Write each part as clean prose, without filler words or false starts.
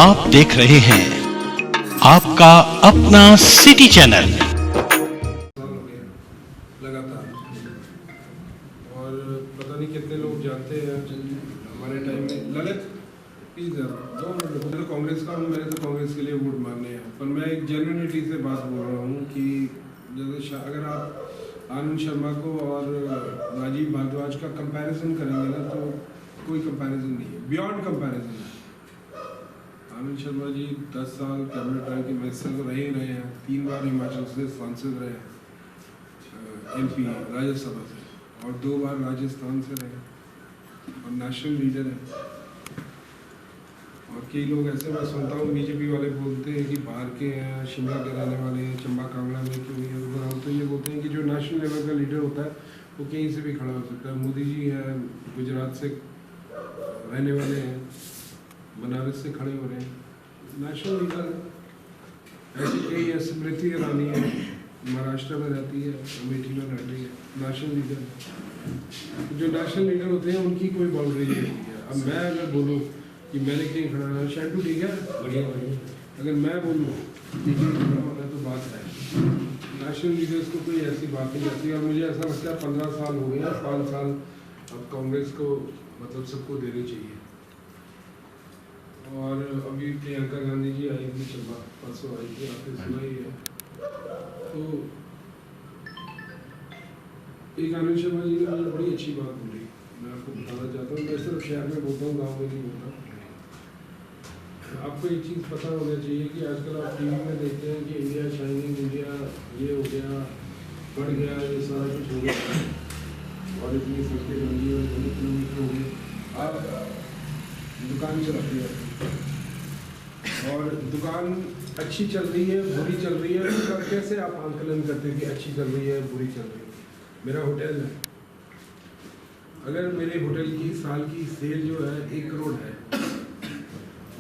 आप देख रहे हैं आपका अपना सिटी चैनल। लगातार और पता नहीं कितने लोग जानते हैं हमारे टाइम में ललित प्लीज दो मिनट। मैं तो कांग्रेस का हूँ, मैंने तो कांग्रेस के लिए वोट मांगने हैं, पर मैं एक जेन्युइनिटी से बात बोल रहा हूँ कि जैसे अगर आप आनंद शर्मा को और राजीव भारद्वाज का कंपैरिजन करेंगे ना तो कोई कंपैरिजन नहीं है, बियॉन्ड कंपैरिजन है। आनंद शर्मा जी 10 साल कैबिनेट रैंक के मिनिस्टर तो रहे ही रहे हैं, 3 बार हिमाचल से सांसद रहे हैं MP राज्यसभा से, और 2 बार राजस्थान से रहे और नेशनल लीडर है। और कई लोग ऐसे मैं सुनता हूँ बीजेपी वाले बोलते हैं कि बाहर के हैं, शिमला के रहने वाले हैं, चंबा कांगड़ा में क्यों नहीं है, हम तो ये बोलते हैं कि जो नेशनल लेवल का लीडर होता है वो कहीं से भी खड़ा हो सकता है। मोदी जी हैं, गुजरात से रहने वाले हैं, बनारस से खड़े हो रहे हैं, नेशनल लीडर है। ऐसी कई है, स्मृति ईरानी है, महाराष्ट्र में रहती है, अमेठी में रह रही है, नेशनल लीडर है। जो नेशनल लीडर होते हैं उनकी कोई बाउंड्री नहीं होती है। अब मैं अगर बोलूँ कि मैंने कहीं खड़ा है, शैंटू ठीक है, बढ़िया बढ़िया, अगर मैं बोलूँ कि खड़ा होना तो बात है, नेशनल लीडर्स को कोई ऐसी बात नहीं करती। और मुझे ऐसा लगता है 15 साल हो गए हैं, 5 साल अब कांग्रेस को मतलब सबको देनी चाहिए। और अभी प्रियंका गांधी जी आई थी, चंबा परसों आई थी, आपने सुना ही है। तो एक आनंद शर्मा जी ने मुझे बड़ी अच्छी बात बोली, मैं आपको बताना चाहता हूँ। मैं सिर्फ शहर में बोलता हूँ, गाँव में नहीं बोलता। आपको एक चीज़ पता होना चाहिए कि आजकल आप टीवी में देखते हैं कि इंडिया शाइनिंग, इंडिया ये हो गया, बढ़ गया, ये सारा कुछ हो गया और इतनी सड़कें बन गई और इतने किलोमीटर हो गए। आप दुकान चलाती है और दुकान अच्छी चल रही है, बुरी चल रही है, उसका कैसे आप आंकलन करते हैं कि अच्छी चल रही है, बुरी चल रही है? मेरा होटल है, अगर मेरे होटल की साल की सेल जो है 1 करोड़ है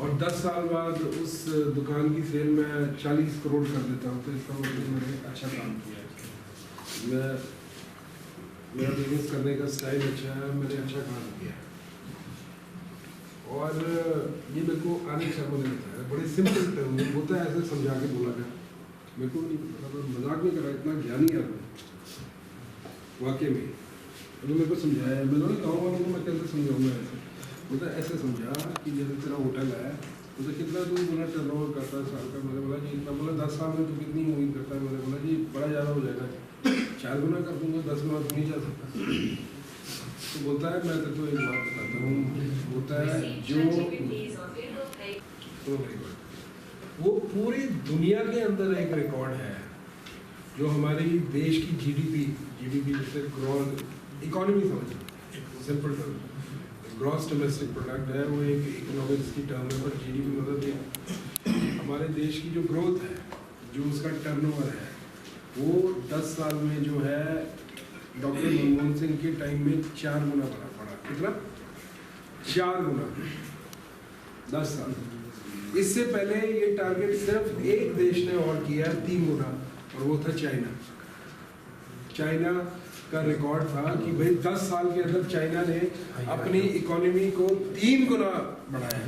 और 10 साल बाद उस दुकान की सेल में 40 करोड़ कर देता हूँ, तो इसका मतलब मैंने अच्छा काम किया है। मेरा बिजनेस करने का स्टाइल अच्छा है, मैंने अच्छा काम किया है। और ये मेरे को आनंद शर्मा ने बताया, बड़े सिंपल टर्म में होता है, ऐसे समझा के बोला गया, मेरे को नहीं पता, तो मजाक नहीं करा, इतना ज्ञानी आदमी वाकई में। तो मेरे को समझाया, मैंने गाँव वालों को मैं कैसे समझाऊंगा ऐसे, बोलता ऐसे समझा कि जैसे तेरा होटल है, तो कितना तू बोला टर्नओवर करता है साल का? मैंने बोला जी इतना। बोला 10 साल में तो कितनी उम्मीद करता है? मैंने बोला जी बड़ा ज़्यादा हो जाएगा, 4 गुना कर दूँगा, 10 गुना तो नहीं जा सकता। तो बोलता है मैं तो एक बात बताता हूँ, बोलता है जो वो पूरी दुनिया के अंदर एक रिकॉर्ड है, जो हमारी देश की जीडीपी जैसे ग्रोथ इकोनॉमी समझ, simple term gross domestic product है, वो एक इकोनॉमिक्स की टर्म है, पर जीडीपी मतलब हमारे देश की जो ग्रोथ है, जो उसका टर्नओवर है, वो 10 साल में जो है डॉक्टर मनमोहन सिंह के टाइम में 4 गुना बढ़ा। कितना? 4 गुना 10 साल। इससे पहले ये टारगेट सिर्फ एक देश ने और किया 3 गुना, और वो था चाइना का रिकॉर्ड था कि भाई 10 साल के अंदर चाइना ने अपनी इकोनॉमी को 3 गुना बढ़ाया।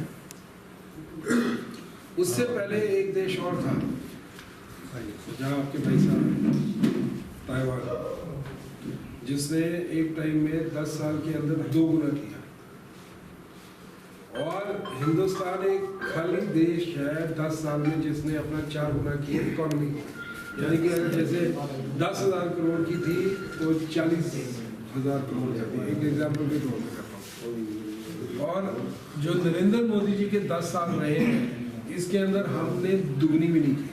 उससे पहले एक देश और था जहाँ आपके भाई साहब, ताइवान, जिसने एक टाइम में 10 साल के अंदर 2 गुना किया। और हिंदुस्तान एक खाली देश है 10 साल में जिसने अपना 4 गुना किया इकोनॉमी को। यानी कि अगर जैसे 10,000 करोड़ की थी तो 40,000 करोड़ जाती है, एक एग्जाम्पल के तौर पर करता हूँ। और जो नरेंद्र मोदी जी के 10 साल रहे हैं, इसके अंदर हमने दुगनी भी नहीं की।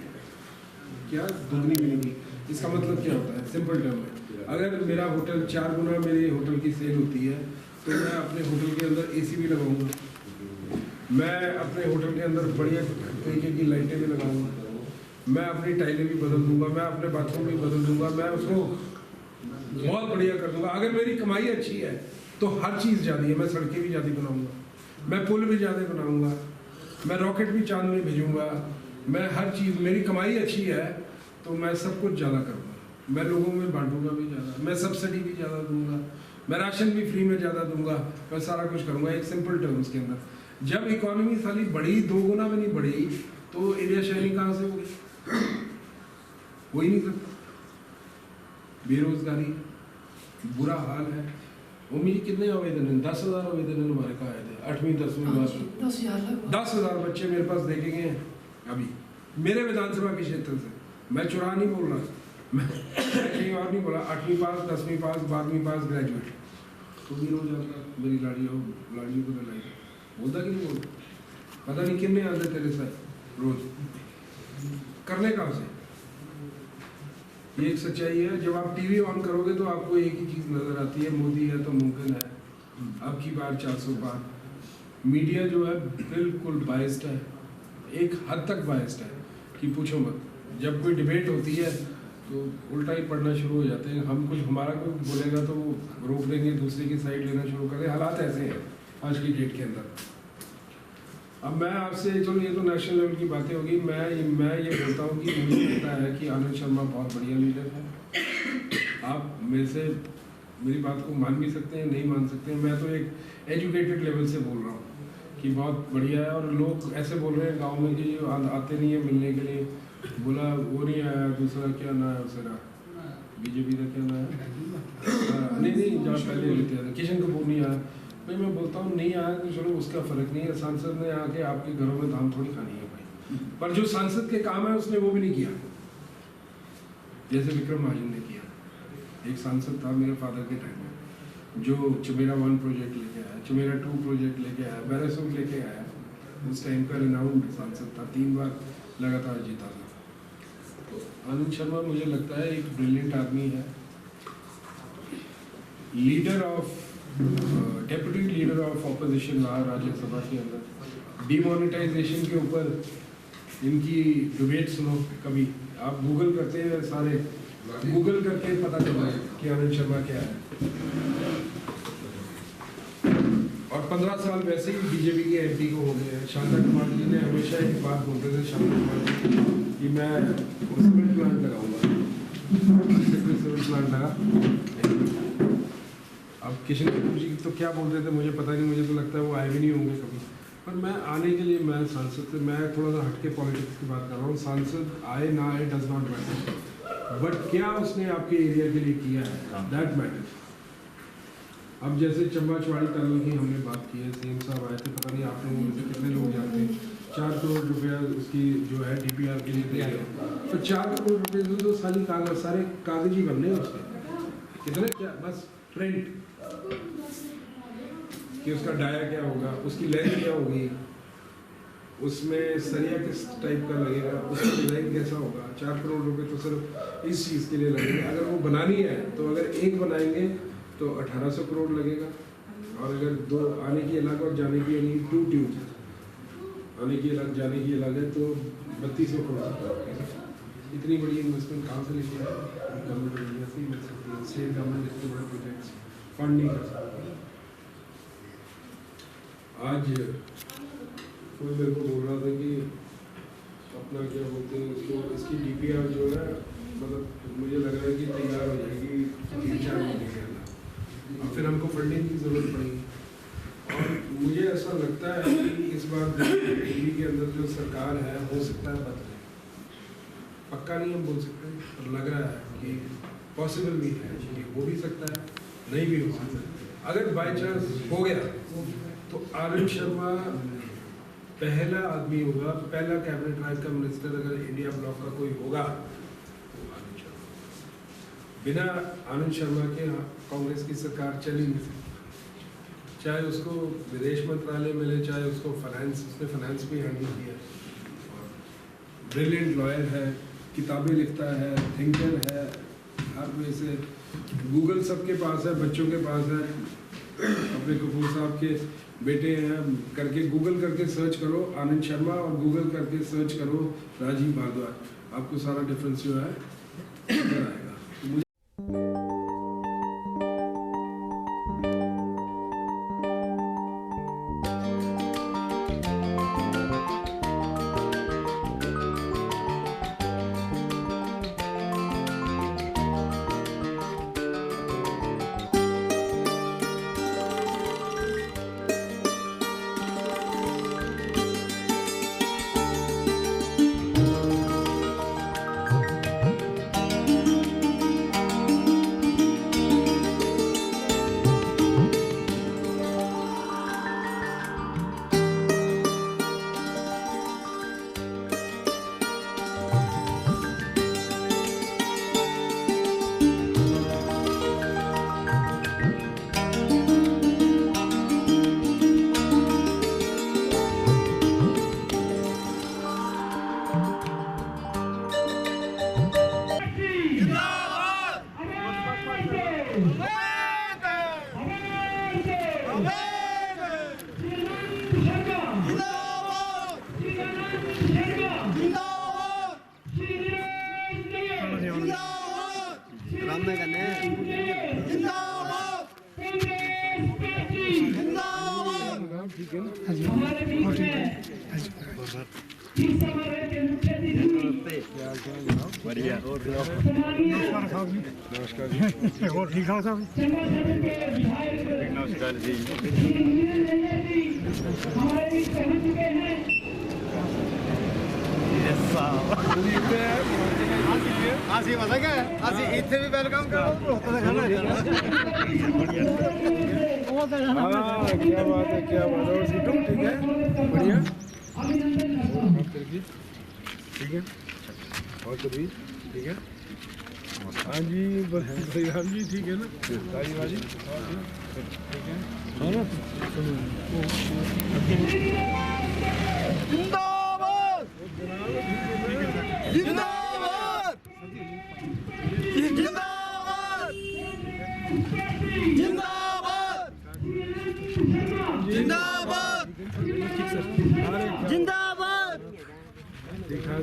क्या? दुगनी भी नहीं की। इसका मतलब क्या होता है? सिंपल टर्म में, अगर मेरा होटल 4 गुना मेरे होटल की सेल होती है, तो मैं अपने होटल के अंदर AC भी लगाऊंगा, मैं अपने होटल के अंदर बढ़िया तरीके की लाइटें भी लगाऊंगा, मैं अपनी टाइलें भी बदल दूंगा, मैं अपने बाथरूम भी बदल दूंगा, मैं उसको बहुत बढ़िया कर दूंगा। अगर मेरी कमाई अच्छी है तो हर चीज़ ज़्यादा है, मैं सड़कें भी ज़्यादा बनाऊंगा, मैं पुल भी ज़्यादा बनाऊंगा, मैं रॉकेट भी चांद में भेजूंगा, मैं हर चीज़, मेरी कमाई अच्छी है तो मैं सब कुछ ज़्यादा करूँगा, मैं लोगों में बांटूंगा भी ज़्यादा, मैं सब्सिडी भी ज़्यादा दूंगा, मैं राशन भी फ्री में ज़्यादा दूंगा, मैं सारा कुछ करूँगा। एक सिंपल टर्म्स के अंदर जब इकोनॉमी साली बढ़ी 2 गुना भी नहीं बढ़ी तो एरिया शेयरिंग कहाँ से होगी? हो ही नहीं सकता। बेरोजगारी, बुरा हाल है। वो मेरी कितने आवेदन हैं? 10,000 आवेदन हमारे कहा आए थे 8वीं 10वीं क्लास में। 10,000 बच्चे मेरे पास देखेंगे अभी मेरे विधानसभा के क्षेत्र से। मैं चुरा नहीं बोल रहा, मैं कहीं और नहीं बोला। 8वीं पास, 10वीं पास, 12वीं पास, ग्रेजुएट तो भी रोज आता मेरी लाड़ियों को लाई बोलता कि नहीं बोलता। पता नहीं कितने आते तेरे साथ रोज करने कहाँ से। ये एक सच्चाई है। जब आप टीवी ऑन करोगे तो आपको एक ही चीज़ नज़र आती है, मोदी है तो मुमकिन है, अब की बार 400 पार। मीडिया जो है बिल्कुल बाइस्ड है, एक हद तक बाइस्ड है कि पूछो मत। जब कोई डिबेट होती है तो उल्टा ही पढ़ना शुरू हो जाते हैं। हम कुछ हमारा कोई बोलेगा तो वो रोक देंगे, दूसरे की साइड लेना शुरू कर देंगे। हालात ऐसे हैं आज की डेट के अंदर। अब मैं आपसे, चलो ये तो नेशनल लेवल की बातें होगी, मैं ये बोलता हूँ कि मुझे लगता है कि आनंद शर्मा बहुत बढ़िया लीडर है। आप मेरे से मेरी बात को मान भी सकते हैं, नहीं मान सकते हैं। मैं तो एक एजुकेटेड लेवल से बोल रहा हूँ कि बहुत बढ़िया है। और लोग ऐसे बोल रहे हैं गाँव में कि जो आते नहीं है मिलने के लिए, बोला वो नहीं आया, दूसरा क्या ना है उसका बीजेपी का क्या ना है, नहीं जहाँ पहले लेते थे किशन कपूर नहीं आया। भाई मैं बोलता हूँ नहीं आया तो चलो उसका फर्क नहीं है। सांसद ने आके आपके घरों में धाम थोड़ी खानी है भाई, पर जो सांसद के काम है उसने वो भी नहीं किया जैसे विक्रम महाजन ने किया। एक सांसद था मेरे फादर के टाइम में जो चमेरा 1 प्रोजेक्ट लेके आया, चमेरा 2 प्रोजेक्ट लेके आया, बैरासूर लेके आया। उस टाइम का रिनाउंड सांसद था, 3 बार लगातार जीता था। तो आनंद शर्मा मुझे लगता है एक ब्रिलियंट आदमी है, leader of deputy leader of opposition रहा राज्यसभा के अंदर। डिमोनेटाइजेशन के ऊपर इनकी डिबेट सुनो कभी, आप गूगल करते हैं, सारे गूगल करके पता चला कि आनंद शर्मा क्या है। और 15 साल वैसे ही बीजेपी के एमपी को हो गए हैं। शांता कुमार जी ने हमेशा एक बात बोलते थे, शांता कुमार जी, कि मैं सीमेंट प्लांट लगाऊंगा, सीमेंट प्लांट लगा। अब किशन कपूर जी तो क्या बोलते थे मुझे पता नहीं, मुझे तो लगता है वो आए भी नहीं होंगे कभी। पर मैं आने के लिए, मैं सांसद से, मैं थोड़ा सा हटके पॉलिटिक्स की बात कर रहा हूँ। सांसद आए ना आए डज नॉट मैटर, बट क्या उसने आपके एरिया के लिए किया है दैट मैटर्स। अब जैसे चंबा चौड़ी टनल की हमने बात की है, सीएम साहब आए थे, पता नहीं आप लोगों में से कितने लोग जानते हैं, 4 करोड़ रुपया उसकी जो है DPR के लिए दिया गया। तो 4 करोड़ रुपये से तो सारी कागज, सारे कागज ही बनने हैं उसके, कितने क्या बस प्रिंट कि उसका डाया क्या होगा, उसकी लेंथ क्या होगी, उसमें सरिया किस टाइप का लगेगा, उसका डिज़ाइन कैसा होगा। 4 करोड़ रुपए तो सिर्फ इस चीज़ के लिए लगेंगे। अगर वो बनानी है तो अगर एक बनाएंगे तो 1800 करोड़ लगेगा, और अगर 2 आने की अलग और जाने की यानी 2 ट्यूब आने की अलग जाने की अलग है तो 3200 करोड़। इतनी बड़ी इन्वेस्टमेंट कहाँ से लेके गवर्नमेंट इंडिया से मिल सकती है। स्टेट गवर्नमेंट इतने बड़े प्रोजेक्ट्स फंड नहीं कर सकती। आज कोई मेरे को बोल रहा था कि अपना क्या बोलते हैं उसको, इसकी DPR जो है, मतलब मुझे लग रहा है कि तैयार हो जाएगी 3-4 महीने के अंदर। अब फिर हमको फंडिंग की ज़रूरत पड़ेगी। और मुझे ऐसा लगता है कि इस बार दिल्ली के अंदर जो सरकार है हो सकता है बदले, पक्का नहीं हम बोल सकते, पर लग रहा है कि पॉसिबल भी है कि हो भी सकता है, नहीं भी हो सकता है। अगर बाई चांस हो गया तो आनंद शर्मा पहला आदमी होगा, पहला कैबिनेट रैंक का मिनिस्टर अगर इंडिया ब्लॉक का कोई होगा तो आनंद शर्मा। बिना आनंद शर्मा के कांग्रेस की सरकार चल ही नहीं सकती। चाहे उसको विदेश मंत्रालय मिले, चाहे उसको फाइनेंस, उसने फाइनेंस भी हैंडल किया, और ब्रिलियंट लॉयर है, किताबें लिखता है, थिंकर है, हर वे से गूगल सबके पास है, बच्चों के पास है। अपने कपूर साहब के बेटे हैं, करके गूगल करके सर्च करो आनंद शर्मा और गूगल करके सर्च करो राजीव भारद्वाज, आपको सारा डिफरेंस जो है नजर आएगा। बढ़िया और ठीक ठाक साहब नमस्कार जी ਅਸੀਂ ਪਤਾ ਕਿ ਅਸੀਂ ਇੱਥੇ ਵੀ ਵੈਲਕਮ ਕਰੋ हाँ क्या बात है और सीटू ठीक है बढ़िया ठीक है और तो भी ठीक है हाँ जी राम जी ठीक है ना ताजी बाजी ठीक है जिंदाबाद जिंदाबाद जिंदाबाद जिंदाबाद जिंदाबाद जिंदाबाद ठीक है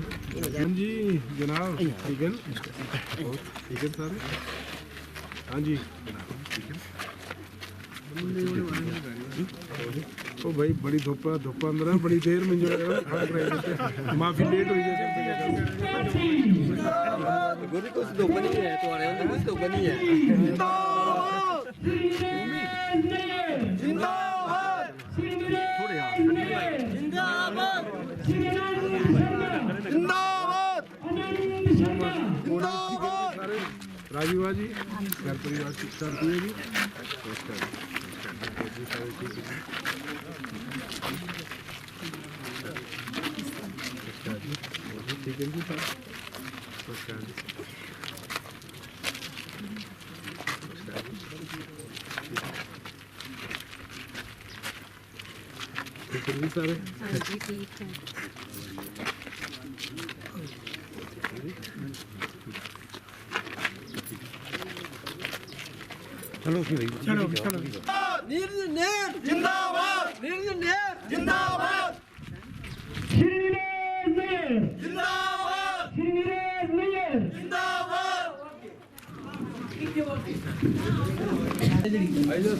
हाँ जी जनाब ठीक है ठीक है सारे हाँ जी ठीक है ओ भाई बड़ी धुप्पा अंदर है बड़ी देर में जो माफी लेट हुई है कुछ धोखा नहीं है तुम्हारे अंदर कुछ धोखा नहीं है जिंदाबाद जिंदाबाद जिंदाबाद जिंदाबाद राजीव जी घर परिवार ठीक ठाक है जी नमस्कार ठीक है जी नमस्कार ठीक है जी सारे चलो चलो चलो निर्णय जिंदाबाद निर्णय जिंदाबाद जिंदाबाद जिंदाबाद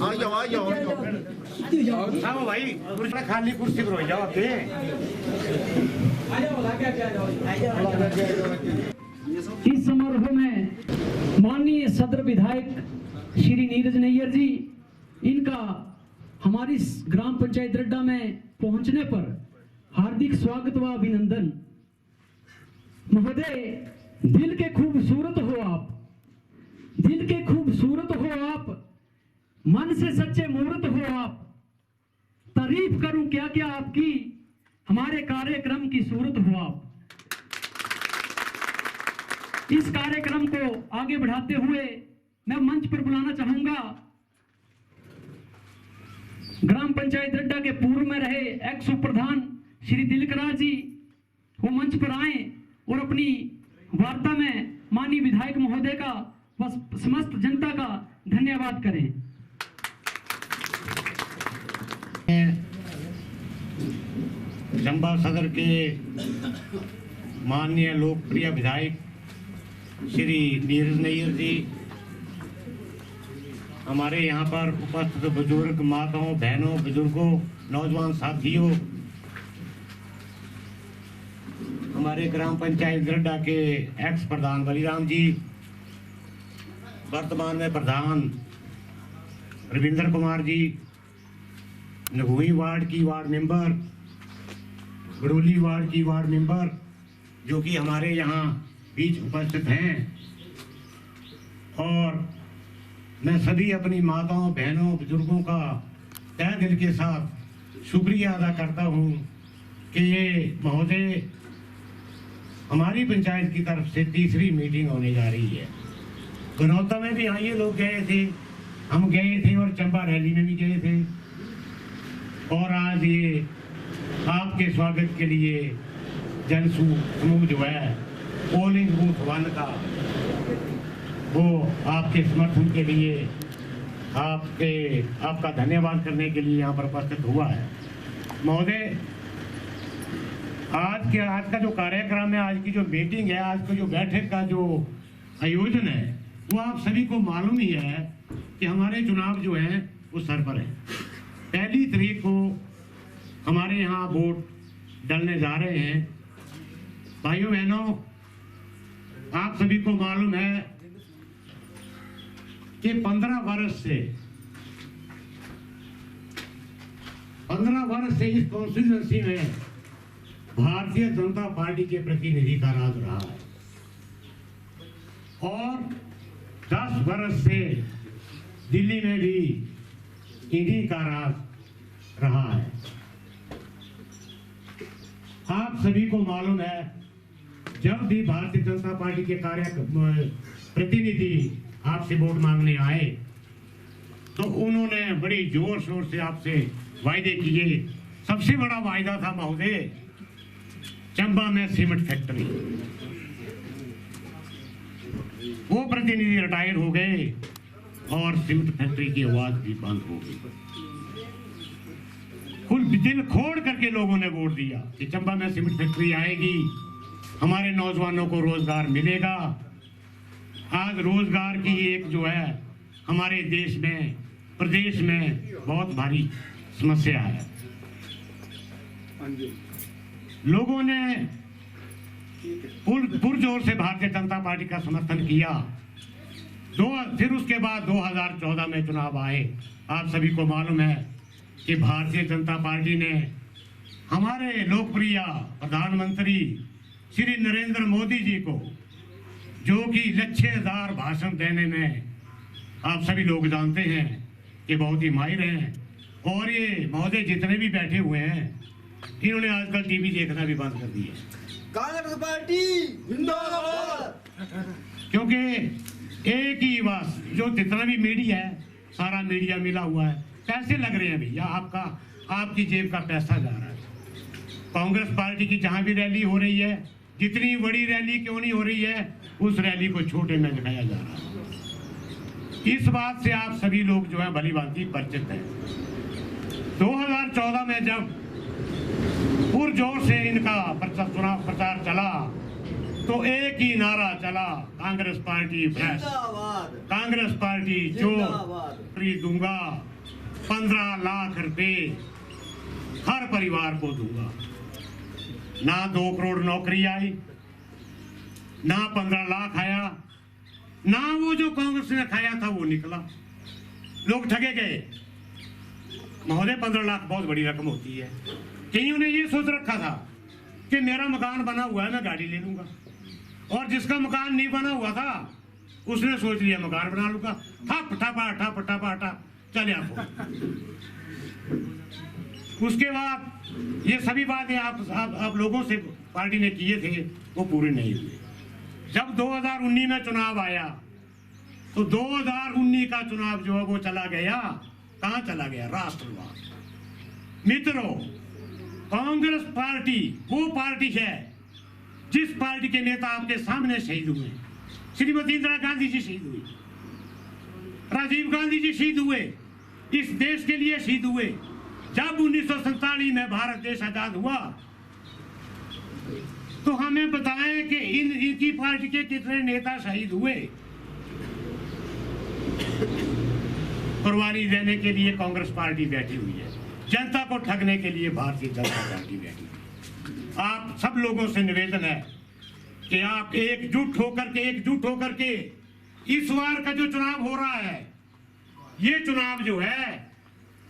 आ जाओ हाँ भाई खाली कुर्सी पर हो जाओ आप इस समारोह में माननीय सदर विधायक श्री नीरज नैयर जी इनका हमारी ग्राम पंचायत रड्डा में पहुंचने पर हार्दिक स्वागत व अभिनंदन। महोदय दिल के खूबसूरत हो आप, दिल के खूबसूरत हो आप, मन से सच्चे मूर्त हो आप। तारीफ करूं क्या क्या आपकी, हमारे कार्यक्रम की सूरत हो आप। इस कार्यक्रम को आगे बढ़ाते हुए मैं मंच पर बुलाना चाहूंगा ग्राम पंचायत रड्डा के पूर्व में रहे एक्स उप प्रधान श्री तिलकराज जी। वो मंच पर आए और अपनी वार्ता में माननीय विधायक महोदय का व समस्त जनता का धन्यवाद करें। चंबा सदर के माननीय लोकप्रिय विधायक श्री नीरज नैयर जी, हमारे यहाँ पर उपस्थित बुजुर्ग माताओं बहनों बुजुर्गों नौजवान साथियों, हमारे ग्राम पंचायत गड्ढा के एक्स प्रधान बलिराम जी, वर्तमान में प्रधान रविंद्र कुमार जी, नगुई वार्ड की वार्ड मेंबर, गड़ोली वार्ड की वार्ड मेंबर जो कि हमारे यहाँ बीच उपस्थित हैं, और मैं सभी अपनी माताओं बहनों बुजुर्गों का तहे दिल के साथ शुक्रिया अदा करता हूँ कि ये महोदय हमारी पंचायत की तरफ से तीसरी मीटिंग होने जा रही है। गनौता में भी ये लोग गए थे, हम गए थे, और चंबा रैली में भी गए थे, और आज ये आपके स्वागत के लिए जन समूह जो है पोलिंग बूथ 1 का वो आपके समर्थन के लिए आपका धन्यवाद करने के लिए यहाँ पर उपस्थित हुआ है। महोदय, आज का जो कार्यक्रम है, आज की जो मीटिंग है, आज का जो बैठक का जो आयोजन है, वो आप सभी को मालूम ही है कि हमारे चुनाव जो है वो सर पर है। 1 तारीख को हमारे यहाँ वोट डलने जा रहे हैं। भाइयों बहनों, आप सभी को मालूम है कि 15 वर्ष से इस कॉन्स्टिट्यूंसी में भारतीय जनता पार्टी के प्रतिनिधि का राज रहा है और 10 वर्ष से दिल्ली में भी इन्हीं का राज रहा है। आप सभी को मालूम है, जब भी भारतीय जनता पार्टी के प्रतिनिधि आपसे वोट मांगने आए तो उन्होंने बड़ी जोर शोर से आपसे वायदे किए। सबसे बड़ा वायदा था महोदय, चंबा में सीमेंट फैक्ट्री। वो प्रतिनिधि रिटायर हो गए और सीमेंट फैक्ट्री की आवाज भी बंद हो गई। कुल दिल खोड़ करके लोगों ने वोट दिया कि चंबा में सीमेंट फैक्ट्री आएगी, हमारे नौजवानों को रोजगार मिलेगा। आज रोजगार की एक जो है हमारे देश में, प्रदेश में बहुत भारी समस्या है। लोगों ने पुरजोर से भारतीय जनता पार्टी का समर्थन किया। फिर उसके बाद 2014 में चुनाव आए। आप सभी को मालूम है कि भारतीय जनता पार्टी ने हमारे लोकप्रिय प्रधानमंत्री श्री नरेंद्र मोदी जी को, जो कि लच्छेदार भाषण देने में आप सभी लोग जानते हैं कि बहुत ही माहिर हैं, और ये महोदय जितने भी बैठे हुए हैं इन्होंने आजकल टीवी देखना भी बंद कर दिया। कांग्रेस पार्टी जिंदाबाद। क्योंकि एक ही बस जो जितना भी मीडिया है, सारा मीडिया मिला हुआ है। पैसे लग रहे हैं भैया, आपकी जेब का पैसा जा रहा है। कांग्रेस पार्टी की जहां भी रैली हो रही है, जितनी बड़ी रैली क्यों नहीं हो रही है, उस रैली को छोटे में दिखाया जा रहा है। इस बात से आप सभी लोग जो है भली भांति परिचित हैं। 2014 में जब पुरजोर से इनका चुनाव प्रचार चला तो एक ही नारा चला, कांग्रेस पार्टी भ्रष्ट, कांग्रेस पार्टी चोर, फ्री दूंगा, 15 लाख रुपए हर परिवार को दूंगा। ना 2 करोड़ नौकरी आई, ना 15 लाख आया, ना वो जो कांग्रेस ने खाया था वो निकला। लोग ठगे गए। महोदय, 15 लाख बहुत बड़ी रकम होती है। कईयों ने ये सोच रखा था कि मेरा मकान बना हुआ है, मैं गाड़ी ले लूंगा, और जिसका मकान नहीं बना हुआ था उसने सोच लिया मकान बना लूंगा। ठप चले आपको। उसके बाद ये सभी बातें आप लोगों से पार्टी ने किए थे, वो पूरे नहीं हुए। जब 2019 में चुनाव आया तो 2019 का चुनाव जो है वो चला गया, कहां चला गया? राष्ट्रवाद। मित्रों, कांग्रेस पार्टी वो पार्टी है जिस पार्टी के नेता आपके सामने शहीद हुए। श्रीमती इंदिरा गांधी जी शहीद हुई, राजीव गांधी जी शहीद हुए, इस देश के लिए शहीद हुए। जब 1947 में भारत देश आजाद हुआ तो हमें बताएं कि इनकी पार्टी के कितने नेता शहीद हुए। कुर्बानी देने के लिए कांग्रेस पार्टी बैठी हुई है, जनता को ठगने के लिए भारतीय जनता पार्टी बैठी हुई है। आप सब लोगों से निवेदन है कि आप एकजुट होकर के इस बार का जो चुनाव हो रहा है, ये चुनाव जो है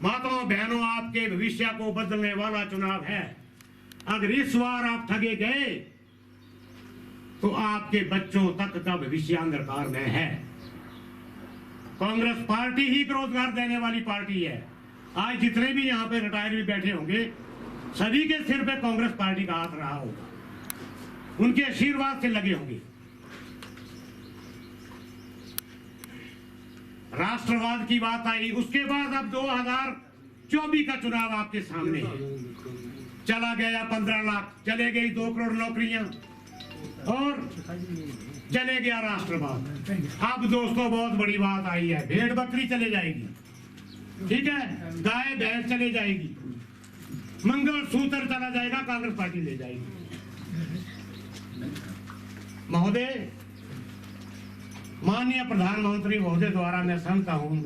माताओं बहनों आपके भविष्य को बदलने वाला चुनाव है। अगर इस बार आप ठगे गए तो आपके बच्चों तक का भविष्य अंधकार में है। कांग्रेस पार्टी ही रोजगार देने वाली पार्टी है। आज जितने भी यहाँ पे रिटायर भी बैठे होंगे, सभी के सिर पे कांग्रेस पार्टी का हाथ रहा होगा, उनके आशीर्वाद से लगे होंगे। राष्ट्रवाद की बात आई, उसके बाद अब 2024 का चुनाव आपके सामने है। चला गया 15 लाख, चले गई 2 करोड़ नौकरियां, और चले गया राष्ट्रवाद। अब दोस्तों बहुत बड़ी बात आई है, भेड़ बकरी चले जाएगी। ठीक है, गाय भैंस चले जाएगी, मंगलसूत्र चला जाएगा, कांग्रेस पार्टी ले जाएगी। महोदय, माननीय प्रधानमंत्री महोदय द्वारा मैं समझता हूं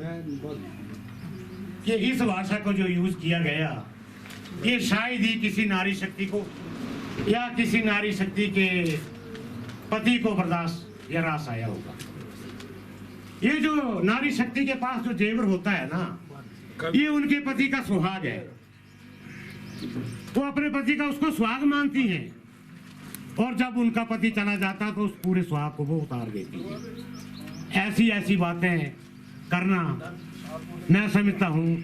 कि इस भाषा को जो यूज किया गया, ये शायद ही किसी नारी शक्ति को या किसी नारी शक्ति के पति को बर्दाश्त या रास आया होगा। ये जो नारी शक्ति के पास जो जेवर होता है ना, ये उनके पति का सुहाग है। वो अपने पति का उसको सुहाग मानती हैं, और जब उनका पति चला जाता तो उस पूरे सुहाग को वो उतार देती है। ऐसी ऐसी बातें करना मैं समझता हूं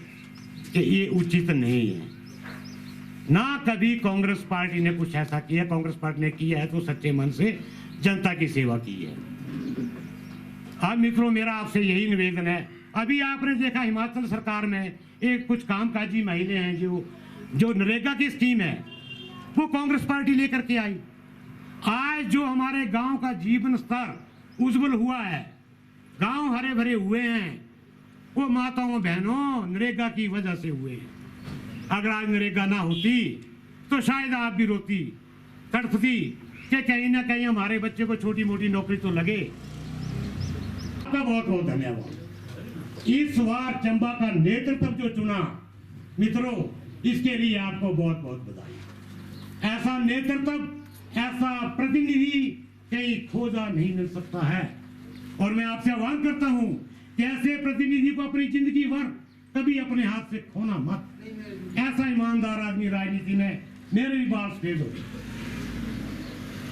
कि ये उचित नहीं है। ना कभी कांग्रेस पार्टी ने कुछ ऐसा किया। कांग्रेस पार्टी ने किया है तो सच्चे मन से जनता की सेवा की है। अब मित्रों, मेरा आपसे यही निवेदन है। अभी आपने देखा हिमाचल सरकार में एक कुछ कामकाजी महिलाएं हैं जो नरेगा की स्कीम है वो कांग्रेस पार्टी लेकर के आई। आज जो हमारे गांव का जीवन स्तर उज्जवल हुआ है, गांव हरे भरे हुए हैं, वो माताओं बहनों नरेगा की वजह से हुए हैं। अगर आज नरेगा ना होती तो शायद आप भी रोती तड़पती कि कहीं ना कहीं हमारे बच्चे को छोटी मोटी नौकरी तो लगे। आपका बहुत बहुत धन्यवाद। इस बार चंबा का नेतृत्व जो चुना मित्रों, इसके लिए आपको बहुत बहुत बधाई। ऐसा नेतृत्व, ऐसा प्रतिनिधि कहीं खोजा नहीं मिल सकता है, और मैं आपसे आह्वान करता हूं कि ऐसे प्रतिनिधि को अपनी जिंदगी भर कभी अपने हाथ से खोना मत। ऐसा ईमानदार आदमी राजनीति में, मेरी बात सुन लो,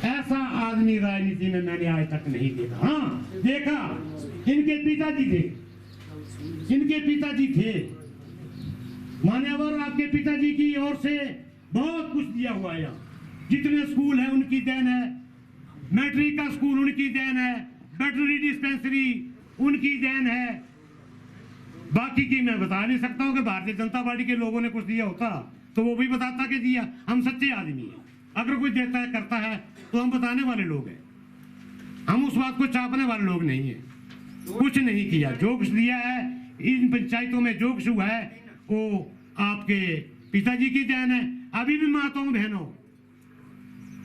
ऐसा आदमी राजनीति में मैंने आज तक नहीं देखा। हाँ देखा, इनके पिताजी थे मान्यवर, आपके पिताजी की ओर से बहुत कुछ दिया हुआ है। जितने स्कूल है उनकी देन है, मैट्रिक का स्कूल उनकी देन है, वेटरनरी डिस्पेंसरी उनकी देन है। बाकी की मैं बता नहीं सकता हूं कि भारतीय जनता पार्टी के लोगों ने कुछ दिया होता तो वो भी बताता कि दिया। हम सच्चे आदमी हैं, अगर कोई देता है करता है तो हम बताने वाले लोग हैं, हम उस बात को चापने वाले लोग नहीं है। कुछ नहीं किया, जो कुछ दिया है इन पंचायतों में, जो कुछ हुआ है वो आपके पिताजी की देन है। अभी भी माताओं बहनों,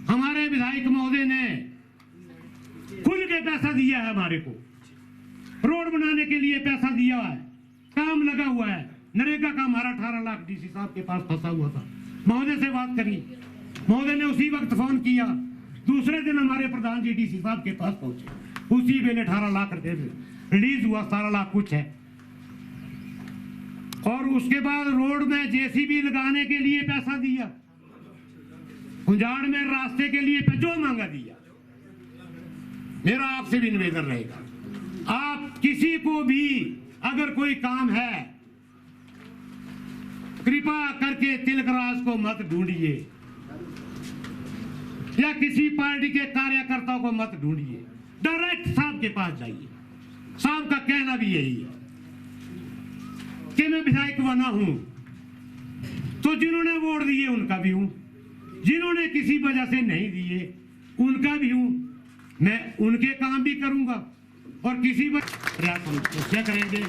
हमारे विधायक महोदय ने खुल के पैसा दिया है हमारे को, रोड बनाने के लिए पैसा दिया है, काम लगा हुआ है। नरेगा का हमारा 18 लाख डीसी साहब के पास फंसा हुआ था। महोदय से बात करी, महोदय ने उसी वक्त फोन किया, दूसरे दिन हमारे प्रधान जी डीसी साहब के पास पहुंचे, उसी वेले 18 लाख रिलीज हुआ, 17 लाख कुछ है। और उसके बाद रोड में जेसीबी लगाने के लिए पैसा दिया, कुंजाड़ में रास्ते के लिए जो मांगा दिया। मेरा आपसे भी निवेदन रहेगा, आप किसी को भी अगर कोई काम है कृपा करके तिलकराज को मत ढूंढिए या किसी पार्टी के कार्यकर्ताओं को मत ढूंढिए, डायरेक्ट साहब के पास जाइए। साहब का कहना भी यही है कि मैं विधायक बना हूं तो जिन्होंने वोट दिए उनका भी हूं, जिन्होंने किसी वजह से नहीं दिए उनका भी हूं। मैं उनके काम भी करूंगा और किसी क्या करेंगे।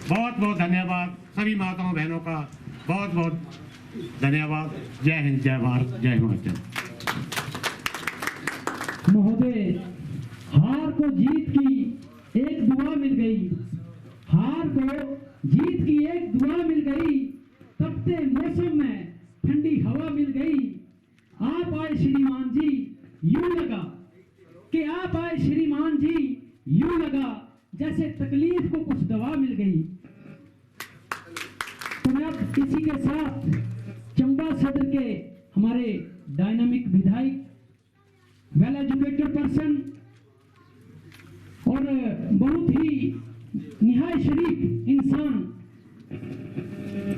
बहुत बहुत धन्यवाद सभी माताओं बहनों का, बहुत बहुत धन्यवाद। जय हिंद, जय भारत, जय हिमाचल। महोदय, हार को जीत की एक दुआ मिल गई, हार को जीत की एक दुआ मिल गई, तपते मौसम में ठंडी हवा मिल गई। आप आए श्रीमान जी, यूं लगा कि आप आए श्रीमान जी, यूं लगा जैसे तकलीफ को कुछ दवा मिल गई। तो मैं अब इसी के साथ चंबा सदर के हमारे डायनामिक विधायक, वेल एजुकेटेड पर्सन और बहुत ही निहायत शरीफ इंसान,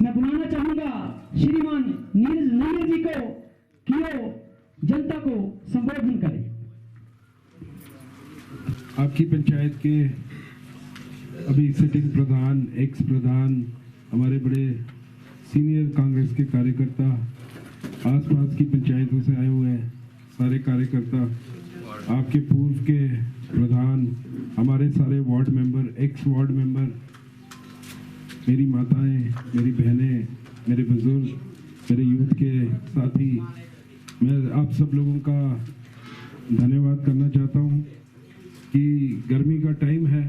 मैं बुलाना चाहूंगा श्रीमान नीरज नायर जी को कि वो जनता को संबोधन करें। आपकी पंचायत के अभी सिटिंग प्रधान, एक्स प्रधान, हमारे बड़े सीनियर कांग्रेस के कार्यकर्ता, आसपास की पंचायतों से आए हुए हैं सारे कार्यकर्ता, आपके पूर्व के प्रधान, हमारे सारे ward member, x ward member, मेरी माताएं, मेरी बहनें, मेरे बुजुर्ग, मेरे यूथ के साथी, मैं आप सब लोगों का धन्यवाद करना चाहता हूँ कि गर्मी का टाइम है।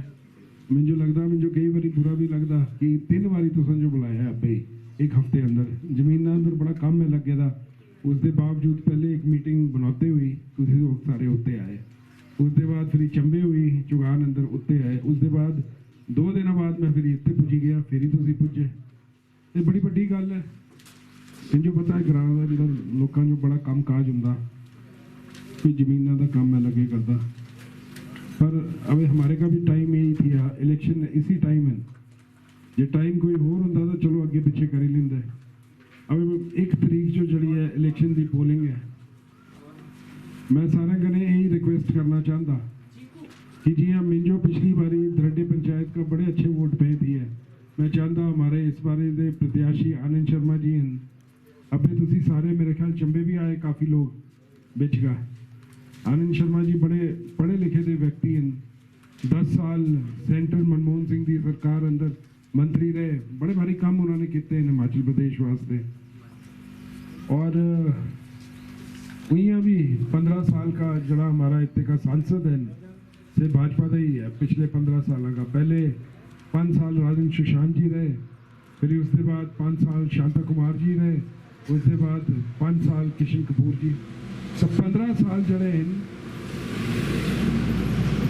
मुझे लगता मुझे कई बारी बुरा भी लगता कि 3 बारी तुसें जो बुलाया आपे एक हफ्ते अंदर जमीन अंदर बड़ा काम में लग गया था। उसके बावजूद पहले एक मीटिंग बनाते हुई तुसीं लोग सारे उत्ते आए, उसके बाद फिर चंबे हुई चुगान अंदर उत्ते आए, उसके बाद 2 दिन बाद मैं फिर इत्ते पुजी गया, फिर ही तुसीं पुजे। ये बड़ी वड्डी गल है। मुझे पता है ग्रां के अंदर लोगों जो बड़ा काम काज हुंदा, कोई जमीनों का काम मैं लगे करता, पर अब हमारे का भी टाइम यही था, इलेक्शन इसी टाइम है। जो टाइम कोई होर होंदा तो चलो अगे पिछे कर ही लेंदा है। अब 1 तरीक जो जड़ी है इलेक्शन की पोलिंग है, मैं सारे कने यही रिक्वेस्ट करना चाहता कि जियां मिंजो पिछली बारी दरडे पंचायत का बड़े अच्छे वोट पे थी है, मैं चाहता हमारे इस बारे के प्रत्याशी आनंद शर्मा जी हैं। अबे तुसी सारे मेरे ख्याल चंबे भी आए काफ़ी लोग बिच गए। आनंद शर्मा जी बड़े पढ़े लिखे दे व्यक्ति हैं, 10 साल सेंटर मनमोहन सिंह की सरकार अंदर मंत्री रहे, बड़े भारी काम उन्होंने किए हैं हिमाचल प्रदेश वास्ते। और वहीं भी 15 साल का जड़ा हमारा इतने का सांसद है से भाजपा का ही है पिछले 15 साल का। पहले 5 साल राजेंद्र सुशांत जी रहे, फिर उसके बाद 5 साल शांता कुमार जी रहे, उसके बाद 5 साल किशन कपूर जी। तो 15 साल जड़े हैं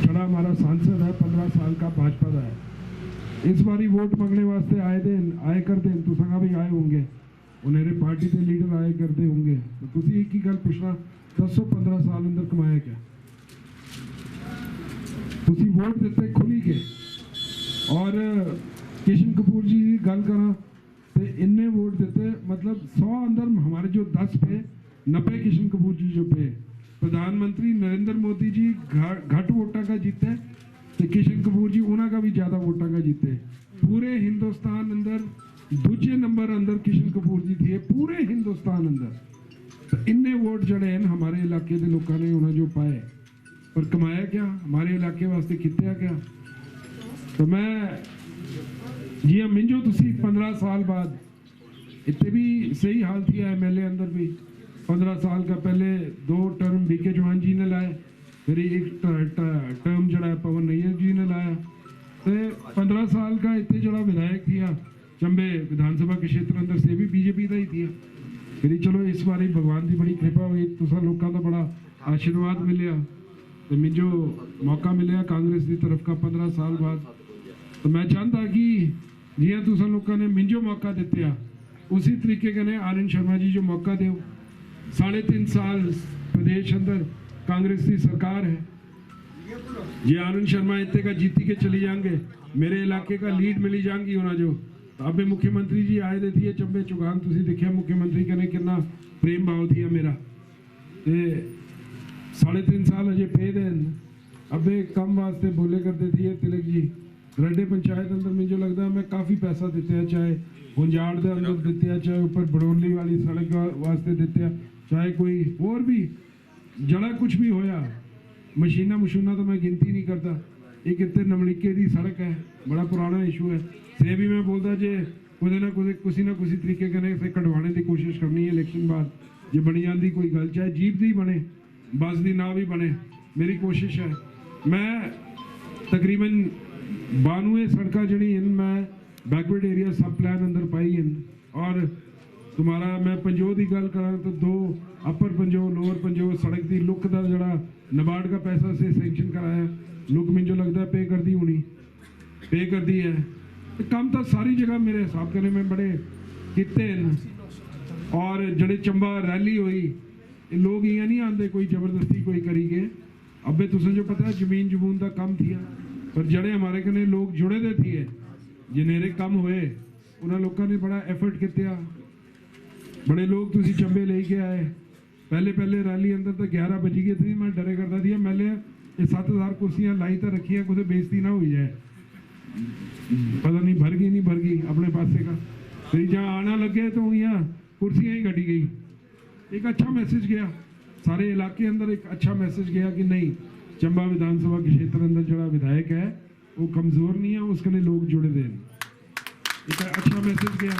जड़ा हमारा सांसद है 15 साल का भाजपा का है। इस बारी वोट मंगने वास्ते आए करते हैं, तो संगा भी आए होंगे, उन्हें पार्टी के लीडर आए करते होंगे, तो तुसी एक ही गल पूछना, 10-15 साल अंदर कमाया क्या? तुसी वोट देते खुली के। और किशन कपूर जी की गल करा तो इन्ने वोट देते, मतलब 100 अंदर हमारे जो 10 पे 90 किशन कपूर जी जो पे। प्रधानमंत्री नरेंद्र मोदी जी घट वोटा का जीते, तो किशन कपूर जी उन्होंने का भी ज़्यादा वोटा का जीते। पूरे हिंदुस्तान अंदर दूसरे नंबर अंदर किशन कपूर जी थे पूरे हिंदुस्तान अंदर। तो इन्ने वोट जड़े हैं हमारे इलाके के लोगों ने उन्हें जो पाए, पर कमाया क्या हमारे इलाके वास्ते कितना क्या? तो मैं जी मिंजो तुसी 15 साल बाद इतने भी सही हाल थी MLA अंदर भी 15 साल का पहले 2 टर्म BK चौहान जी ने लाए, फिर एक टर्म जड़ा पवन नैयर जी ने लाया, तो 15 साल का इतने जड़ा विधायक थिया चंबे विधानसभा के क्षेत्र अंदर से भी BJP का ही थिया। फिर चलो इस बारी भगवान की बड़ी कृपा हुई, तुसा लोगों का बड़ा आशीर्वाद मिले, तो मुझे मौका मिले कांग्रेस की तरफ का 15 साल बाद। तो मैं चाहता कि जियां तुसा लोगों ने मुझे मौका दिते उसी तरीके कने आनंद शर्मा जी जो मौका दो। 3.5 साल प्रदेश अंदर कांग्रेस की सरकार है, ये आनंद शर्मा इतने का जीती के चली जाएंगे, मेरे इलाके का लीड मिली जाएंगी उन्हें जो। अब मुख्यमंत्री जी आए दे थी चंबे चुगान, तुसी देखिया मुख्यमंत्री कने कितना प्रेम भाव थी मेरा। 3.5 साल अजे पे देन अबे कम वास्ते बोले करते थी तिलक जी। रड्डे पंचायत अंदर मुझे लगता है मैं काफ़ी पैसा देते हैं, चाहे हुंजाड़ के अंदर देते हैं, चाहे ऊपर बड़ोली वाली सड़क वास्ते देते हैं, चाहे कोई और भी जड़ा कुछ भी होया, मशीना मशूना तो मैं गिनती नहीं करता। एक इतने नमलिके की सड़क है, बड़ा पुराना इशू है, से भी मैं बोलता जे कुछ ना कुछ तरीके कने से कटवाने की कोशिश करनी है इलेक्शन बाद। जो बनी जाती कोई गल, चाहे जीप दी बने बस की ना भी बने, मेरी कोशिश है। मैं तकरीबन 92 सड़क जड़ी इन मैं बैकवर्ड एरिया सब प्लान अंदर पाई हैं। और तुम्हारा मैं पंजो की गल करा तो 2 अपर पंजो लोअर पंजो सड़क की लुक का जड़ा नबार्ड का पैसा से सेंक्शन कराया, लुक मुझे लगता है पे कर दी होनी, पे कर दी है। तो काम तो सारी जगह मेरे हिसाब करने में बड़े किते हैं। और जड़े चंबा रैली हुई, लोग इं नहीं आते कोई जबरदस्ती कोई करी गए, अबे तुसें जो पता है जमीन जमून का कम थिया, पर जड़े हमारे कने लोग जुड़े दे थिए जिनेरे कम हुए उन्होंने लोगों ने बड़ा एफर्ट किया। बड़े लोग तुसी चंबे लेके आए, पहले रैली अंदर तो 11 बजी गए थे, मैं डरे करता थी मैं ये 7000 कुर्सियाँ लाई तो रखी है, कुछ बेइज्जती ना हो जाए, पता नहीं भर गई अपने पासे का। फिर जहाँ आना लगे तो यहाँ कुर्सियाँ ही घटी गई। एक अच्छा मैसेज गया सारे इलाके अंदर, एक अच्छा मैसेज गया कि नहीं चंबा विधानसभा के क्षेत्र अंदर जड़ा विधायक है वो कमज़ोर नहीं है, उसके लिए लोग जुड़े दे। एक अच्छा मैसेज गया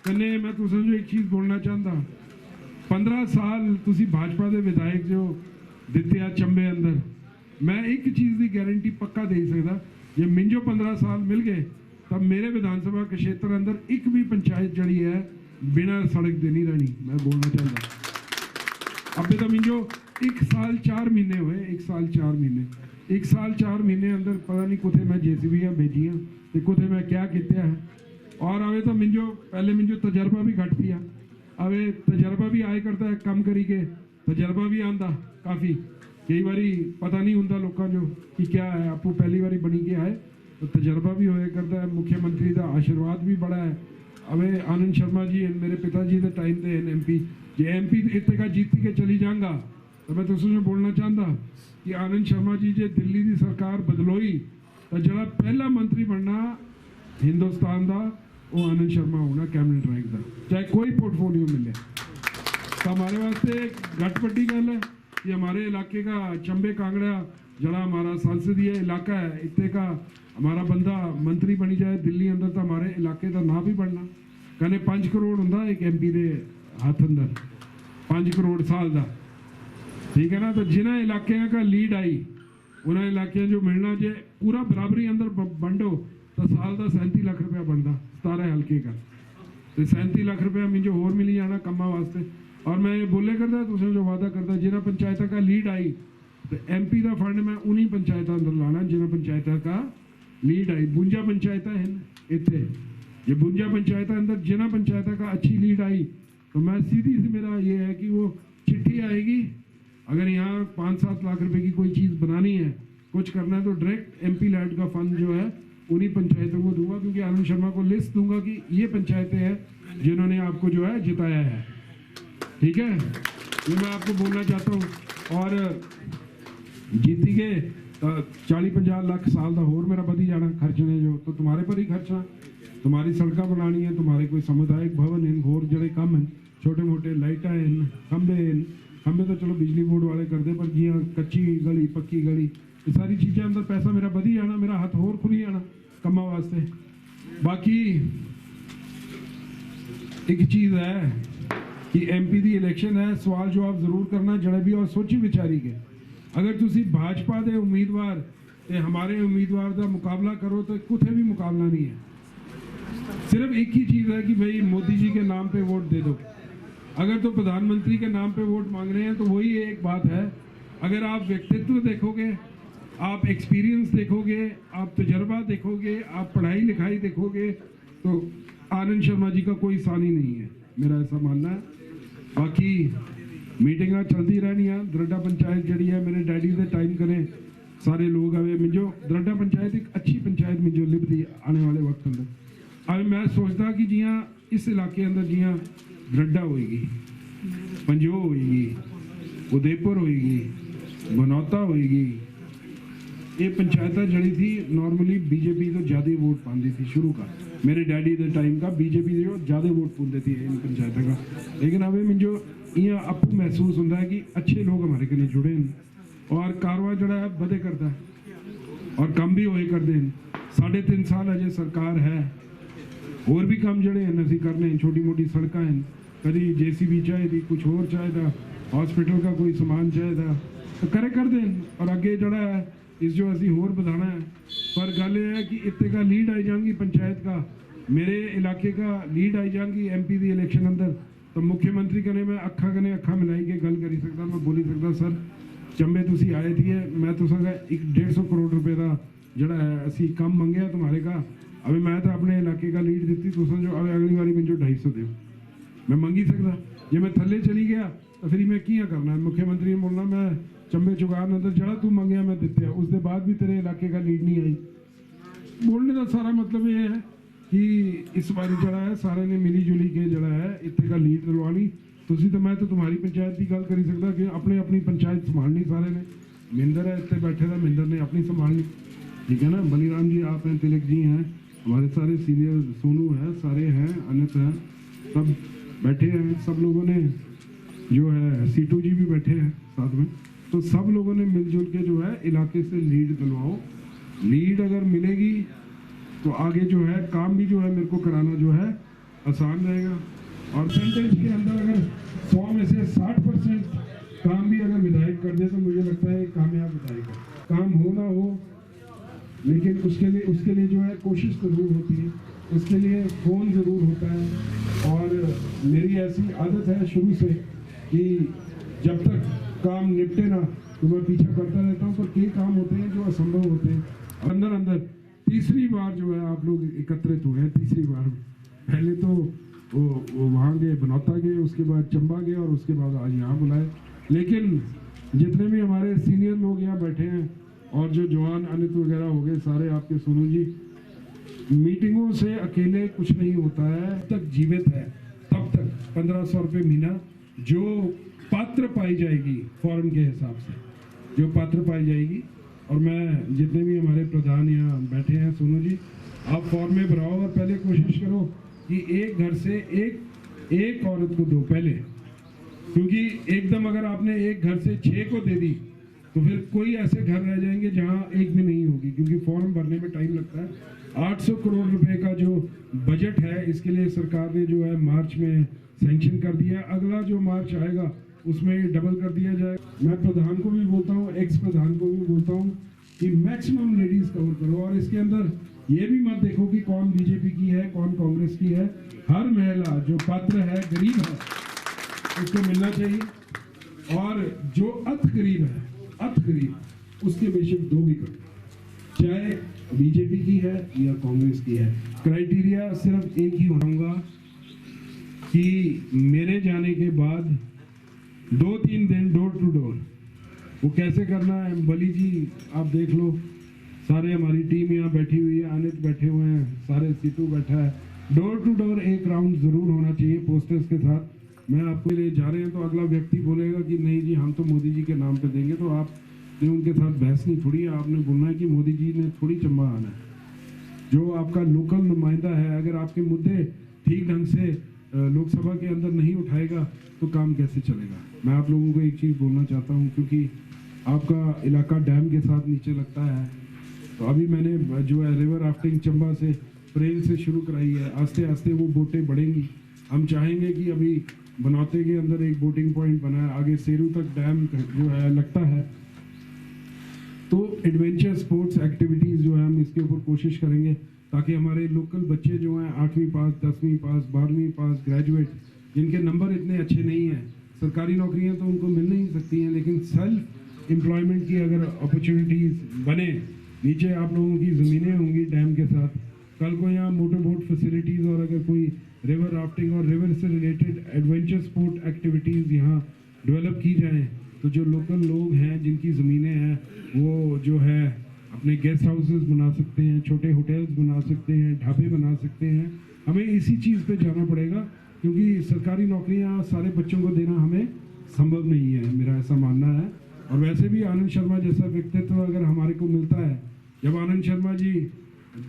कन्ने मैं तुसें जो एक चीज़ बोलना चाहता 15 साल तुसी भाजपा के विधायक जो दिते आ चंबे अंदर मैं एक चीज़ की गारंटी पक्का दे सकता जे मिंजो 15 साल मिल गए तब मेरे विधानसभा क्षेत्र अंदर एक भी पंचायत जड़ी है बिना सड़क दे नहीं रहनी मैं बोलना चाहता अबे तो मिंजो 1 साल 4 महीने हुए 1 साल 4 महीने 1 साल 4 महीने अंदर पता नहीं कुथे मैं जेसीबी भेजियां ते कुथे मैं क्या किया है और अवे तो मिंजो पहले मिंजो तजर्बा भी घट पिया अवे तजर्बा भी आए करता है कम करी के तजर्बा भी आंदा काफ़ी कई बारी पता नहीं होंगे लोगों जो कि क्या है आपको पहली बारी बनी के आए तो तजर्बा भी होया करता है मुख्यमंत्री का आशीर्वाद भी बड़ा है अवे आनंद शर्मा जी मेरे पिताजी के टाइम से MP जे MP इतने का जीत के चली जाऊंगा तो मैं तुझे बोलना चाहता कि आनंद शर्मा जी जे दिल्ली की सरकार बदलोई तो जरा पहला मंत्री बनना हिंदुस्तान का वो आनंद शर्मा होना कैबिनेट रैंक का चाहे कोई पोर्टफोलियो मिले तो हमारे वास्ते घट बड़ी गल है कि हमारे इलाके का चंबे कांगड़ा जरा हमारा संसदीय इलाका है इतने का हमारा बंदा मंत्री बनी जाए दिल्ली अंदर तो हमारे इलाके का ना भी बनना कहने 5 करोड़ होंगे एक MP के हाथ अंदर 5 करोड़ साल का ठीक है ना तो जिन्हें इलाके का लीड आई उन्हें इलाके जो मिलना जे पूरा बराबरी अंदर बंडो तो साल का 37 लाख रुपया बनता 17 हल्के का तो 37 लाख रुपया मुझे होर मिली जाना कम्मा वास्ते और मैं ये बोले करता तुझे जो वादा करता जिन्हें पंचायत का लीड आई तो MP का फंड मैं उन्हीं पंचायत अंदर लाना जिन्हें पंचायत का लीड आई 52 पंचायत हैं इतने ये 52 पंचायत अंदर जिन्हें पंचायत का अच्छी लीड आई तो मैं सीधी सी मेरा ये है कि वो चिट्ठी आएगी अगर यहाँ 5-7 लाख रुपए की कोई चीज़ बनानी है कुछ करना है तो डायरेक्ट MP लैड का फंड जो है उन्हीं पंचायतों को दूंगा क्योंकि आनंद शर्मा को लिस्ट दूंगा कि ये पंचायतें हैं जिन्होंने आपको जो है जिताया है ठीक है ये मैं आपको बोलना चाहता हूँ और जीती के 40-50 लाख साल का होर मेरा बधी जाना खर्चने जो तो तुम्हारे पर ही खर्चना तुम्हारी सड़कें बनानी है तुम्हारे कोई समुदायिक भवन हैं होर जड़े कम हैं छोटे मोटे लाइटा हैं खंबे तो चलो बिजली बोर्ड वाले करते पर जियां कच्ची गली पक्की गली ये सारी चीज़ें अंदर पैसा मेरा बधी जाना मेरा हाथ होर खुली जाना कम्मा वास्ते बाकी एक चीज़ है कि MP की इलेक्शन है सवाल जवाब जरूर करना जड़े भी और सोची विचारी के अगर तुसी भाजपा के उम्मीदवार ते हमारे उम्मीदवार का मुकाबला करो तो कुछ भी मुकाबला नहीं है सिर्फ एक ही चीज़ है कि भाई मोदी जी के नाम पे वोट दे दो अगर तो प्रधानमंत्री के नाम पे वोट मांग रहे हैं तो वही एक बात है अगर आप व्यक्तित्व देखोगे आप एक्सपीरियंस देखोगे आप तजर्बा देखोगे आप पढ़ाई लिखाई देखोगे तो आनंद शर्मा जी का कोई सानी नहीं है मेरा ऐसा मानना है बाकी मीटिंग चलती रहनी है दरड्डा पंचायत जड़ी है मेरे डैडी के टाइम करें सारे लोग आवे मिंजो दरड्डा पंचायत एक अच्छी पंचायत मिंजो लिबदी आने वाले वक्त अंदर अब मैं सोचता कि जियां इस इलाके अंदर जियां दरड्डा होएगी पंजो होएगी उदयपुर होएगी बनौता होएगी ये पंचायत जड़ी थी नॉर्मली बीजेपी तो ज़्यादा वोट पाती थी शुरू का मेरे डैडी के टाइम का बीजेपी जो ज़्यादा वोट पाते थी इन पंचायत का लेकिन अब मुझे ये आपको महसूस होता है कि अच्छे लोग हमारे कने जुड़े हैं और कारवा जड़ा है बदे करता है और कम भी होए करते हैं 3.5 साल अजय सरकार है और भी काम जड़े हैं असी करने छोटी मोटी सड़क हैं कभी JCB चाहिए कुछ और चाहिए हॉस्पिटल का कोई सामान चाहिए तो करे कर दें और अगे जड़ा है इस जो असी होर बढ़ाना है पर गल ये है कि इतने का लीड आई जाएगी पंचायत का मेरे इलाके का लीड आई जाएगी MP की इलेक्शन अंदर तो मुख्यमंत्री कने मैं अखा मिलाई के गल करी सकता मैं बोली सकता सर चंबे तुसी आए थे मैं तुसा 150 करोड़ रुपए का जड़ा है असी कम मंगया तुम्हारे का अभी मैं तो अपने इलाके का लीड दी तुसा जो अगली बारी मुझे 250 दो मैं मंगी सकता जे मैं थले चली गया तो फिर मैं किया करना है मुख्यमंत्री ने बोलना मैं चंबे चुगार अंदर जड़ा तू मंगया मैं दिते उसके बाद भी तेरे इलाके का लीड नहीं आई बोलने का सारा मतलब ये है कि इस बारी जड़ा है सारे ने मिली जुली के जड़ा है इतने का लीड दिलवानी तुसी तो मैं तो तुम्हारी पंचायत की गल करी सकता कि अपने अपनी पंचायत संभालनी सारे ने मिंदर है इतने बैठे था मिंदर ने अपनी संभालनी ठीक है ना बलीराम जी आप हैं तिलक जी हैं हमारे सारे सीनियर सोनू है सारे हैं अनित हैं सब बैठे हैं सब लोगों ने जो है सीटू जी भी बैठे हैं साथ में तो सब लोगों ने मिलजुल के जो है इलाके से लीड दिलवाओ लीड अगर मिलेगी तो आगे जो है काम भी जो है मेरे को कराना जो है आसान रहेगा। और परसेंटेज के अंदर अगर 100 में से 60% काम भी अगर विधायक कर दे तो मुझे लगता है कामयाब विधायक है। काम हो ना हो, लेकिन उसके लिए जो है कोशिश ज़रूर होती है, उसके लिए फ़ोन ज़रूर होता है। और मेरी ऐसी आदत है शुरू से कि जब तक काम निपटे ना तो मैं पीछा करता रहता हूँ, पर कई काम होते हैं जो असंभव होते हैं। अंदर तीसरी बार जो है आप लोग एकत्रित हुए हैं, तीसरी बार। पहले तो वो वहाँ गए, बनौता गए, उसके बाद चंबा गए और उसके बाद आज यहाँ बुलाए। लेकिन जितने भी हमारे सीनियर लोग यहाँ बैठे हैं और जो जवान अनित वगैरह हो गए सारे, आपके सोनू जी, मीटिंगों से अकेले कुछ नहीं होता है। तक जीवित है तब तक 1500 रुपये महीना जो पात्र पाई जाएगी फॉर्म के हिसाब से, जो पात्र पाई जाएगी। और मैं जितने भी हमारे प्रधान यहाँ बैठे हैं, सोनू जी, आप फॉर्म में भराओ और पहले कोशिश करो कि एक घर से एक औरत को दो पहले, क्योंकि एकदम अगर आपने एक घर से 6 को दे दी तो फिर कोई ऐसे घर रह जाएंगे जहां एक भी नहीं होगी, क्योंकि फॉर्म भरने में टाइम लगता है। 800 करोड़ रुपए का जो बजट है इसके लिए सरकार ने जो है मार्च में सैंक्शन कर दिया। अगला जो मार्च आएगा उसमें डबल कर दिया जाए। मैं प्रधान को भी बोलता हूँ, एक्स प्रधान को भी बोलता हूँ कि मैक्सिमम लेडीज कवर करो। और इसके अंदर ये भी मत देखो कि कौन बीजेपी की है कौन कांग्रेस की है। हर महिला जो पात्र है, गरीब है, उसको मिलना चाहिए। और जो अत गरीब है, अत गरीब, उसके बेशक 2 भी करो, चाहे बीजेपी की है या कांग्रेस की है। क्राइटेरिया सिर्फ एक ही होगा कि मेरे जाने के बाद 2-3 दिन डोर टू डोर। वो कैसे करना है, बली जी आप देख लो, सारे हमारी टीम यहाँ बैठी हुई है, अनित बैठे हुए हैं, सारे सीटू बैठा है। डोर टू डोर एक राउंड जरूर होना चाहिए पोस्टर्स के साथ। मैं आपको ले जा रहे हैं तो अगला व्यक्ति बोलेगा कि नहीं जी हम तो मोदी जी के नाम पे देंगे, तो आपने उनके साथ बहस नहीं थोड़ी है, आपने बोलना है कि मोदी जी ने थोड़ी चंबा आना है। जो आपका लोकल नुमाइंदा है, अगर आपके मुद्दे ठीक ढंग से लोकसभा के अंदर नहीं उठाएगा तो काम कैसे चलेगा। मैं आप लोगों को एक चीज़ बोलना चाहता हूँ, क्योंकि आपका इलाका डैम के साथ नीचे लगता है, तो अभी मैंने जो है रिवर राफ्टिंग चंबा से प्रेल से शुरू कराई है। आस्ते आस्ते वो बोटें बढ़ेंगी। हम चाहेंगे कि अभी बनौते के अंदर एक बोटिंग पॉइंट बना है, आगे सेरू तक डैम जो है लगता है, तो एडवेंचर स्पोर्ट्स एक्टिविटीज़ जो है हम इसके ऊपर कोशिश करेंगे ताकि हमारे लोकल बच्चे जो हैं 8वीं पास, 10वीं पास, 12वीं पास, ग्रेजुएट, जिनके नंबर इतने अच्छे नहीं हैं, सरकारी नौकरियां तो उनको मिल नहीं सकती हैं, लेकिन सेल्फ एम्प्लॉयमेंट की अगर अपॉर्चुनिटीज़ बने, नीचे आप लोगों की ज़मीनें होंगी डैम के साथ, कल को यहाँ मोटर बोट फैसिलिटीज़ और अगर कोई रिवर राफ्टिंग और रिवर से रिलेटेड एडवेंचर स्पोर्ट एक्टिविटीज़ यहाँ डेवलप की जाएँ, तो जो लोकल लोग हैं जिनकी ज़मीनें हैं वो जो है अपने गेस्ट हाउसेस बना सकते हैं, छोटे होटल्स बना सकते हैं, ढाबे बना सकते हैं। हमें इसी चीज़ पे जाना पड़ेगा, क्योंकि सरकारी नौकरियां सारे बच्चों को देना हमें संभव नहीं है, मेरा ऐसा मानना है। और वैसे भी आनंद शर्मा जैसा व्यक्तित्व अगर हमारे को मिलता है, जब आनंद शर्मा जी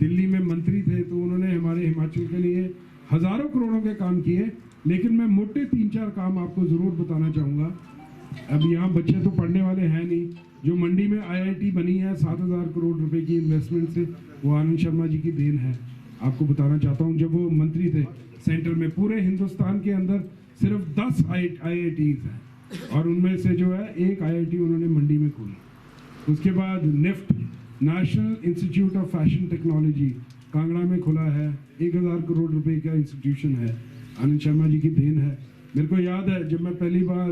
दिल्ली में मंत्री थे तो उन्होंने हमारे हिमाचल के लिए हज़ारों करोड़ों के काम किए, लेकिन मैं मोटे 3-4 काम आपको ज़रूर बताना चाहूँगा। अब यहाँ बच्चे तो पढ़ने वाले हैं नहीं, जो मंडी में IIT बनी है 7000 करोड़ रुपए की इन्वेस्टमेंट से, वो आनंद शर्मा जी की देन है। आपको बताना चाहता हूँ, जब वो मंत्री थे सेंटर में, पूरे हिंदुस्तान के अंदर सिर्फ 10 IITs हैं और उनमें से जो है एक IIT उन्होंने मंडी में खोली। उसके बाद NIFT, National Institute of Fashion Technology, Kangra में खुला है, 1000 करोड़ रुपए का इंस्टीट्यूशन है, आनंद शर्मा जी की देन है। मेरे को याद है जब मैं पहली बार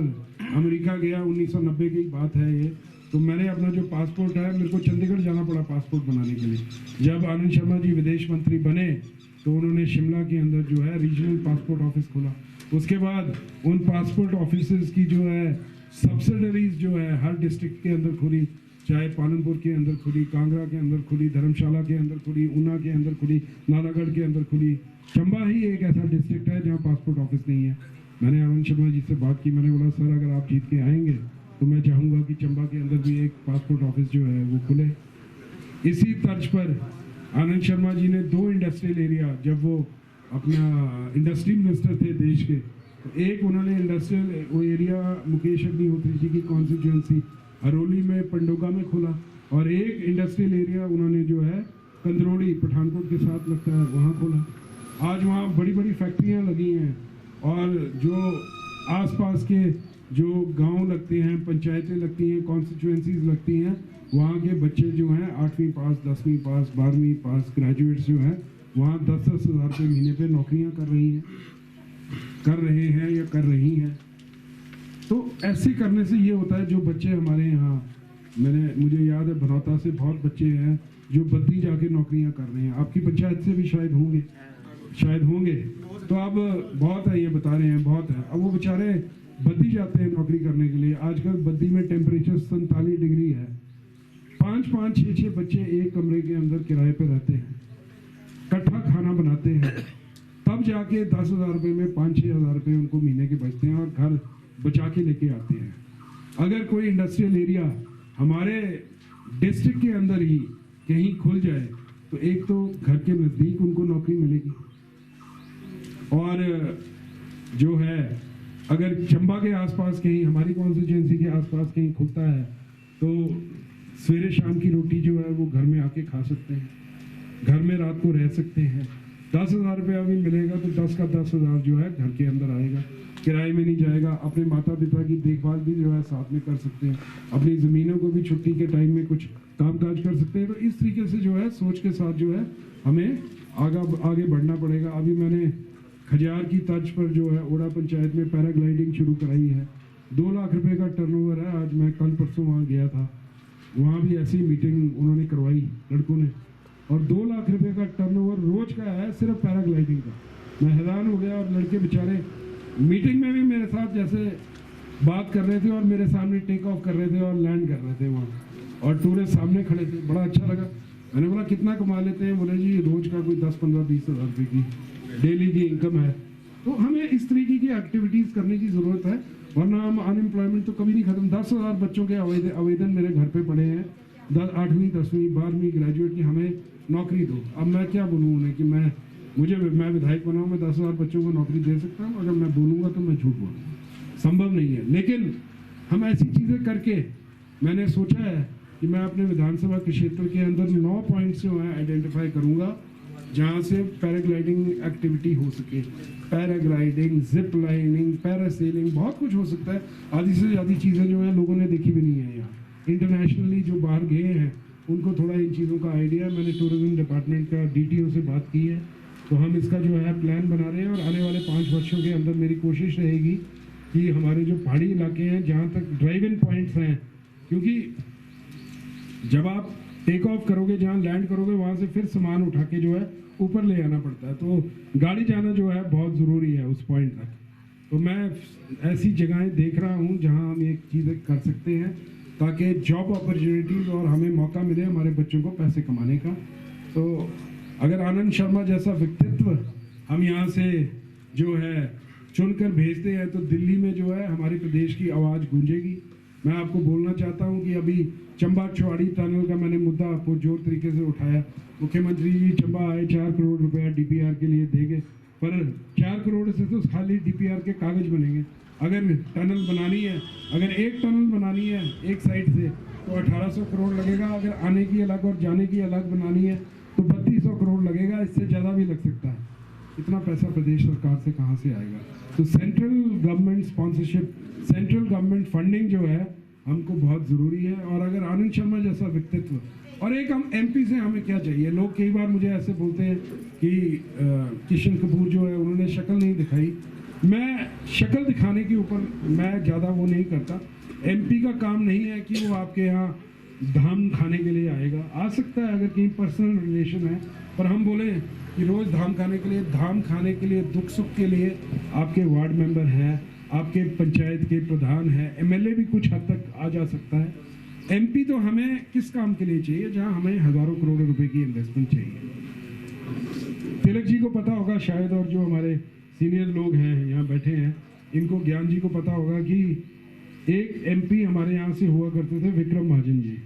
अमेरिका गया, 1990 की बात है ये, तो मैंने अपना जो पासपोर्ट है, मेरे को चंडीगढ़ जाना पड़ा पासपोर्ट बनाने के लिए। जब आनंद शर्मा जी विदेश मंत्री बने तो उन्होंने शिमला के अंदर जो है रीजनल पासपोर्ट ऑफिस खोला। उसके बाद उन पासपोर्ट ऑफिसेज की जो है सब्सिडरीज जो है हर डिस्ट्रिक्ट के अंदर खुली, चाहे पालनपुर के अंदर खुली, कांगड़ा के अंदर खुली, धर्मशाला के अंदर खुली, ऊना के अंदर खुली, नालागढ़ के अंदर खुली। चंबा ही एक ऐसा डिस्ट्रिक्ट है जहाँ पासपोर्ट ऑफिस नहीं है। मैंने आनंद शर्मा जी से बात की, मैंने बोला सर अगर आप जीत के आएंगे तो मैं चाहूँगा कि चंबा के अंदर भी एक पासपोर्ट ऑफिस जो है वो खुले। इसी तर्ज पर आनंद शर्मा जी ने 2 इंडस्ट्रियल एरिया, जब वो अपना इंडस्ट्री मिनिस्टर थे देश के, तो एक उन्होंने इंडस्ट्रियल वो एरिया मुकेश अग्निहोत्री जी की कॉन्स्टिट्यूंसी हरोली में पंडोगा में खोला, और एक इंडस्ट्रियल एरिया उन्होंने जो है कंदरौली पठानकोट के साथ लगता है, वहाँ खोला। आज वहाँ बड़ी बड़ी फैक्ट्रियाँ लगी हैं और जो आसपास के जो गांव लगते हैं, पंचायतें लगती हैं, कॉन्स्टिट्यूएंसीज लगती हैं, वहाँ के बच्चे जो हैं 8वीं पास, 10वीं पास, 12वीं पास ग्रेजुएट्स जो हैं वहाँ 10-10 हज़ार रुपये महीने पे नौकरियाँ कर रहे हैं या कर रही हैं। तो ऐसे करने से ये होता है, जो बच्चे हमारे यहाँ, मुझे याद है भनौता से बहुत बच्चे हैं जो बद्दी जाके नौकरियाँ कर रहे हैं, आपकी पंचायत से भी शायद होंगे। तो अब बहुत है, ये बता रहे हैं बहुत है। अब वो बेचारे बद्दी जाते हैं नौकरी करने के लिए। आजकल बद्दी में टेम्परेचर 47 डिग्री है, 5-5, 6-6 बच्चे एक कमरे के अंदर किराए पे रहते हैं, इकट्ठा खाना बनाते हैं, तब जाके 10,000 रुपये में 5-6 हज़ार रुपये उनको महीने के बचते हैं और घर बचा के लेके आते हैं। अगर कोई इंडस्ट्रियल एरिया हमारे डिस्ट्रिक्ट के अंदर ही कहीं खुल जाए तो एक तो घर के नज़दीक उनको नौकरी मिलेगी, और जो है अगर चंबा के आसपास कहीं, हमारी कॉन्स्टिट्यूएंसी के आसपास कहीं खुलता है तो सवेरे शाम की रोटी जो है वो घर में आके खा सकते हैं, घर में रात को रह सकते हैं। 10,000 रुपया भी मिलेगा तो 10 का 10,000 जो है घर के अंदर आएगा, किराए में नहीं जाएगा। अपने माता पिता की देखभाल भी जो है साथ में कर सकते हैं, अपनी ज़मीनों को भी छुट्टी के टाइम में कुछ कामकाज कर सकते हैं। तो इस तरीके से जो है सोच के साथ जो है हमें आगे बढ़ना पड़ेगा। अभी मैंने खजियार की तर्ज पर जो है ओड़ा पंचायत में पैराग्लाइडिंग शुरू कराई है, 2 लाख रुपए का टर्नओवर है। आज मैं कल परसों वहाँ गया था, वहाँ भी ऐसी मीटिंग उन्होंने करवाई लड़कों ने, और 2 लाख रुपए का टर्नओवर रोज का है सिर्फ पैराग्लाइडिंग का। मैं हैरान हो गया। और लड़के बेचारे मीटिंग में भी मेरे साथ जैसे बात कर रहे थे और मेरे सामने टेक ऑफ कर रहे थे और लैंड कर रहे थे वहाँ, और टूरिस्ट सामने खड़े थे। बड़ा अच्छा लगा। मैंने बोला कितना कमा लेते हैं? बोले जी रोज का कोई 10, 15, 20 हज़ार रुपये की डेली की इनकम है। तो हमें इस तरीके की एक्टिविटीज़ करने की ज़रूरत है, वरना हम अनएम्प्लॉयमेंट तो कभी नहीं खत्म। 10,000 बच्चों के आवेदन मेरे घर पे पड़े हैं, 8वीं 10वीं 12वीं ग्रेजुएट की, हमें नौकरी दो। अब मैं क्या बोलूँ उन्हें कि मैं विधायक बनाऊँ, मैं 10,000 बच्चों को नौकरी दे सकता हूँ? अगर मैं बोलूँगा तो मैं झूठ बोलूँगा, संभव नहीं है। लेकिन हम ऐसी चीज़ें करके, मैंने सोचा है कि मैं अपने विधानसभा के क्षेत्र के अंदर 9 पॉइंट्स जो हैं आइडेंटिफाई करूँगा जहाँ से पैराग्लाइडिंग एक्टिविटी हो सके। पैराग्लाइडिंग, जिप लाइनिंग, पैरासेलिंग, बहुत कुछ हो सकता है। आधी से ज़्यादा चीज़ें जो है लोगों ने देखी भी नहीं है यहाँ। इंटरनेशनली जो बाहर गए हैं उनको थोड़ा इन चीज़ों का आइडिया है। मैंने टूरिज्म डिपार्टमेंट का DTO से बात की है, तो हम इसका जो है प्लान बना रहे हैं, और आने वाले 5 वर्षों के अंदर मेरी कोशिश रहेगी कि हमारे जो पहाड़ी इलाके हैं जहाँ तक ड्राइव इन पॉइंट्स हैं, क्योंकि जब आप टेक ऑफ करोगे, जहाँ लैंड करोगे, वहाँ से फिर सामान उठा के जो है ऊपर ले आना पड़ता है, तो गाड़ी जाना जो है बहुत ज़रूरी है उस पॉइंट तक। तो मैं ऐसी जगहें देख रहा हूँ जहाँ हम एक चीज़ें कर सकते हैं ताकि जॉब अपॉर्चुनिटीज़ और हमें मौका मिले हमारे बच्चों को पैसे कमाने का। तो अगर आनंद शर्मा जैसा व्यक्तित्व हम यहाँ से जो है चुनकर भेजते हैं तो दिल्ली में जो है हमारे प्रदेश की आवाज़ गूंजेगी। मैं आपको बोलना चाहता हूँ कि अभी चंबा चौड़ी टनल का मैंने मुद्दा आपको जोर तरीके से उठाया। मुख्यमंत्री जी चंबा आए, 4 करोड़ रुपया DPR के लिए देंगे, पर 4 करोड़ से तो खाली DPR के कागज बनेंगे। अगर टनल बनानी है, अगर एक टनल बनानी है एक साइड से तो 1800 करोड़ लगेगा। अगर आने की अलग और जाने की अलग बनानी है तो 3200 करोड़ लगेगा, इससे ज़्यादा भी लग सकता है। इतना पैसा प्रदेश सरकार से कहाँ से आएगा? तो central government sponsorship, central government funding जो है हमको बहुत ज़रूरी है। और अगर आनंद शर्मा जैसा व्यक्तित्व, और एक हम MP से हमें क्या चाहिए? लोग कई बार मुझे ऐसे बोलते हैं कि किशन कपूर जो है उन्होंने शक्ल नहीं दिखाई। मैं शक्ल दिखाने के ऊपर मैं ज़्यादा वो नहीं करता। MP का काम नहीं है कि वो आपके यहाँ धाम खाने के लिए आएगा। आ सकता है अगर कहीं पर्सनल रिलेशन है, पर हम बोले कि रोज़ धाम खाने के लिए दुख सुख के लिए आपके वार्ड मेंबर हैं, आपके पंचायत के प्रधान हैं, MLA भी कुछ हद तक आ जा सकता है। MP तो हमें किस काम के लिए चाहिए? जहां हमें हज़ारों करोड़ रुपए की इन्वेस्टमेंट चाहिए। तिलक जी को पता होगा शायद, और जो हमारे सीनियर लोग हैं यहाँ बैठे हैं, इनको ज्ञान जी को पता होगा कि एक MP हमारे यहाँ से हुआ करते थे, विक्रम महाजन जी।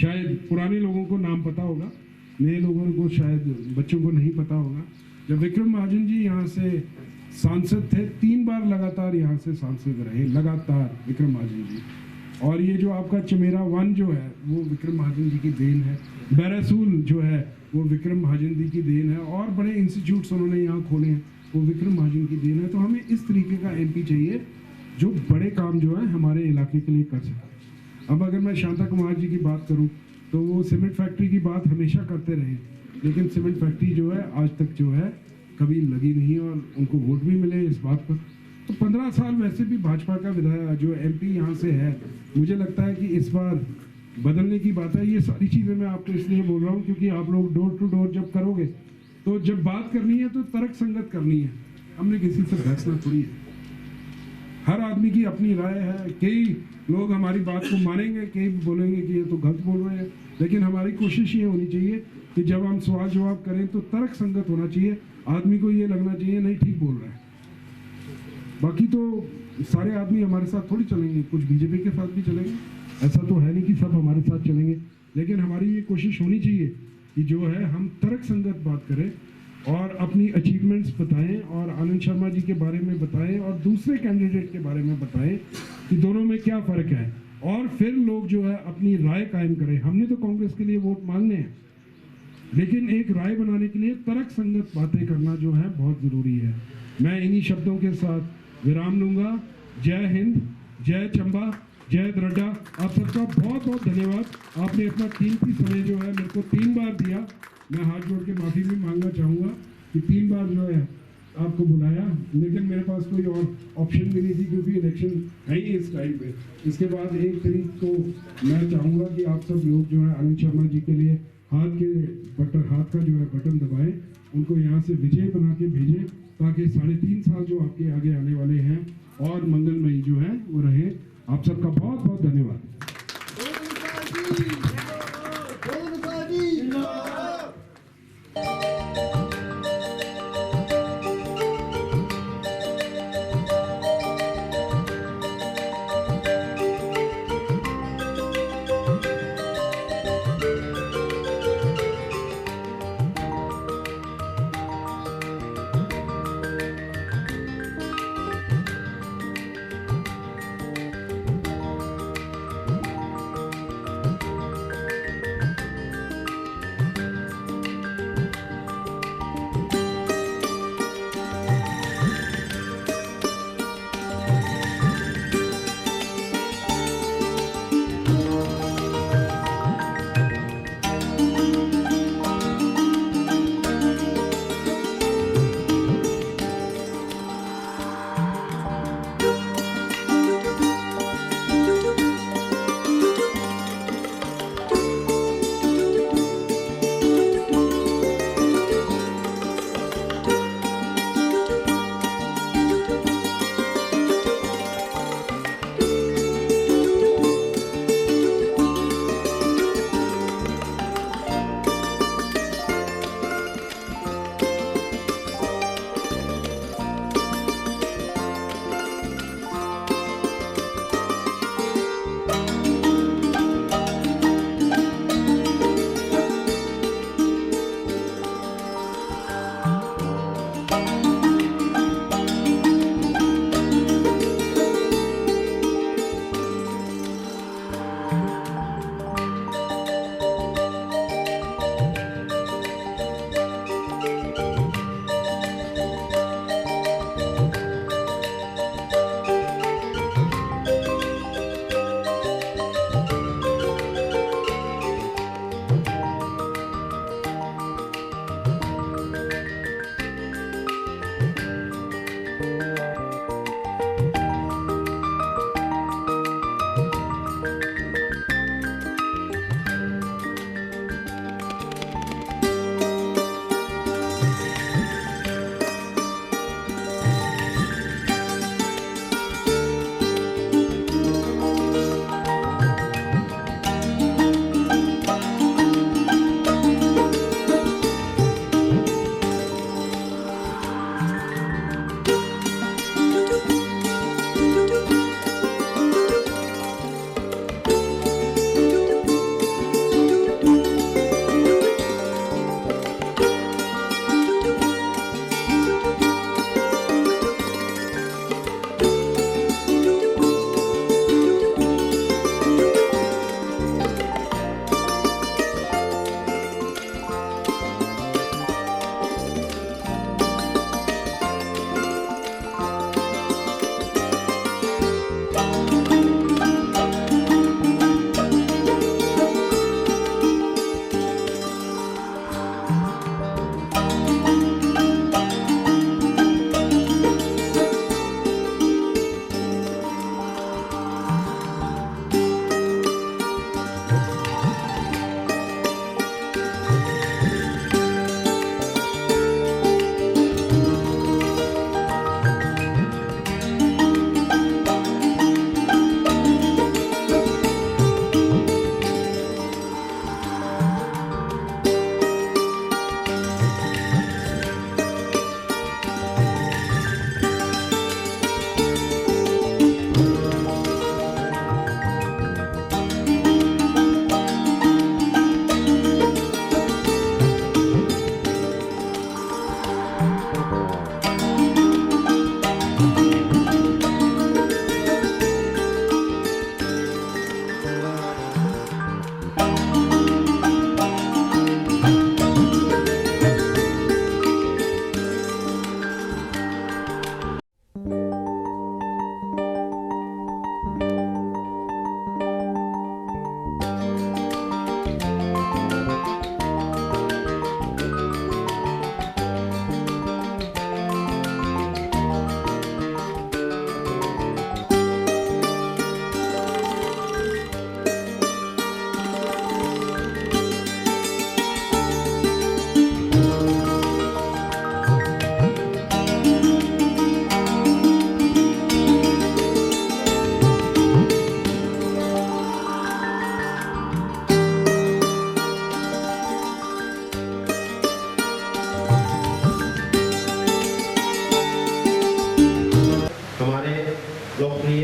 शायद पुराने लोगों को नाम पता होगा, नए लोगों को शायद बच्चों को नहीं पता होगा। जब विक्रम महाजन जी यहाँ से सांसद थे, 3 बार लगातार यहाँ से सांसद रहे, लगातार विक्रम महाजन जी। और ये जो आपका चमेरा 1 जो है वो विक्रम महाजन जी की देन है। बैरासूल जो है वो विक्रम महाजन जी की देन है, और बड़े इंस्टीट्यूट्स उन्होंने यहाँ खोले हैं, वो विक्रम महाजन की देन है। तो हमें इस तरीके का एमपी चाहिए जो बड़े काम जो है हमारे इलाके के लिए कर सके। अब अगर मैं शांता कुमार जी की बात करूं तो वो सीमेंट फैक्ट्री की बात हमेशा करते रहे, लेकिन सीमेंट फैक्ट्री जो है आज तक जो है कभी लगी नहीं और उनको वोट भी मिले इस बात पर। तो 15 साल वैसे भी भाजपा का विधायक जो एमपी यहाँ से है, मुझे लगता है कि इस बार बदलने की बात है। ये सारी चीज़ें मैं आपको इसलिए बोल रहा हूँ क्योंकि आप लोग डोर टू डोर जब करोगे तो जब बात करनी है तो तर्क संगत करनी है। हमने किसी से बहसना थोड़ी है, हर आदमी की अपनी राय है। कई लोग हमारी बात को मानेंगे, कई बोलेंगे कि ये तो गलत बोल रहे हैं, लेकिन हमारी कोशिश ये होनी चाहिए कि जब हम सवाल जवाब करें तो तर्क संगत होना चाहिए, आदमी को ये लगना चाहिए नहीं ठीक बोल रहा है। बाकी तो सारे आदमी हमारे साथ थोड़ी चलेंगे, कुछ बीजेपी के साथ भी चलेंगे, ऐसा तो है नहीं कि सब हमारे साथ चलेंगे, लेकिन हमारी ये कोशिश होनी चाहिए कि जो है हम तर्क संगत बात करें और अपनी अचीवमेंट्स बताएं और आनंद शर्मा जी के बारे में बताएं और दूसरे कैंडिडेट के बारे में बताएं कि दोनों में क्या फ़र्क है, और फिर लोग जो है अपनी राय कायम करें। हमने तो कांग्रेस के लिए वोट मांगने हैं, लेकिन एक राय बनाने के लिए तर्क संगत बातें करना जो है बहुत ज़रूरी है। मैं इन्हीं शब्दों के साथ विराम लूँगा। जय हिंद, जय चंबा, जय दरड्डा। आप सबका बहुत बहुत धन्यवाद। आपने अपना कीमती समय जो है मेरे को 3 बार दिया। मैं हाथ जोड़ के माफ़ी भी मांगना चाहूँगा कि 3 बार जो है आपको बुलाया, लेकिन मेरे पास कोई और ऑप्शन भी नहीं थी क्योंकि इलेक्शन है ही इस टाइम पे। इसके बाद 1 तारीख को मैं चाहूँगा कि आप सब लोग जो है आनंद शर्मा जी के लिए हाथ का जो है बटन दबाएं, उनको यहाँ से विजय बना के भेजें ताकि 3.5 साल जो आपके आगे आने वाले हैं और मंगलमयी जो है वो रहे। आप सबका बहुत बहुत धन्यवाद।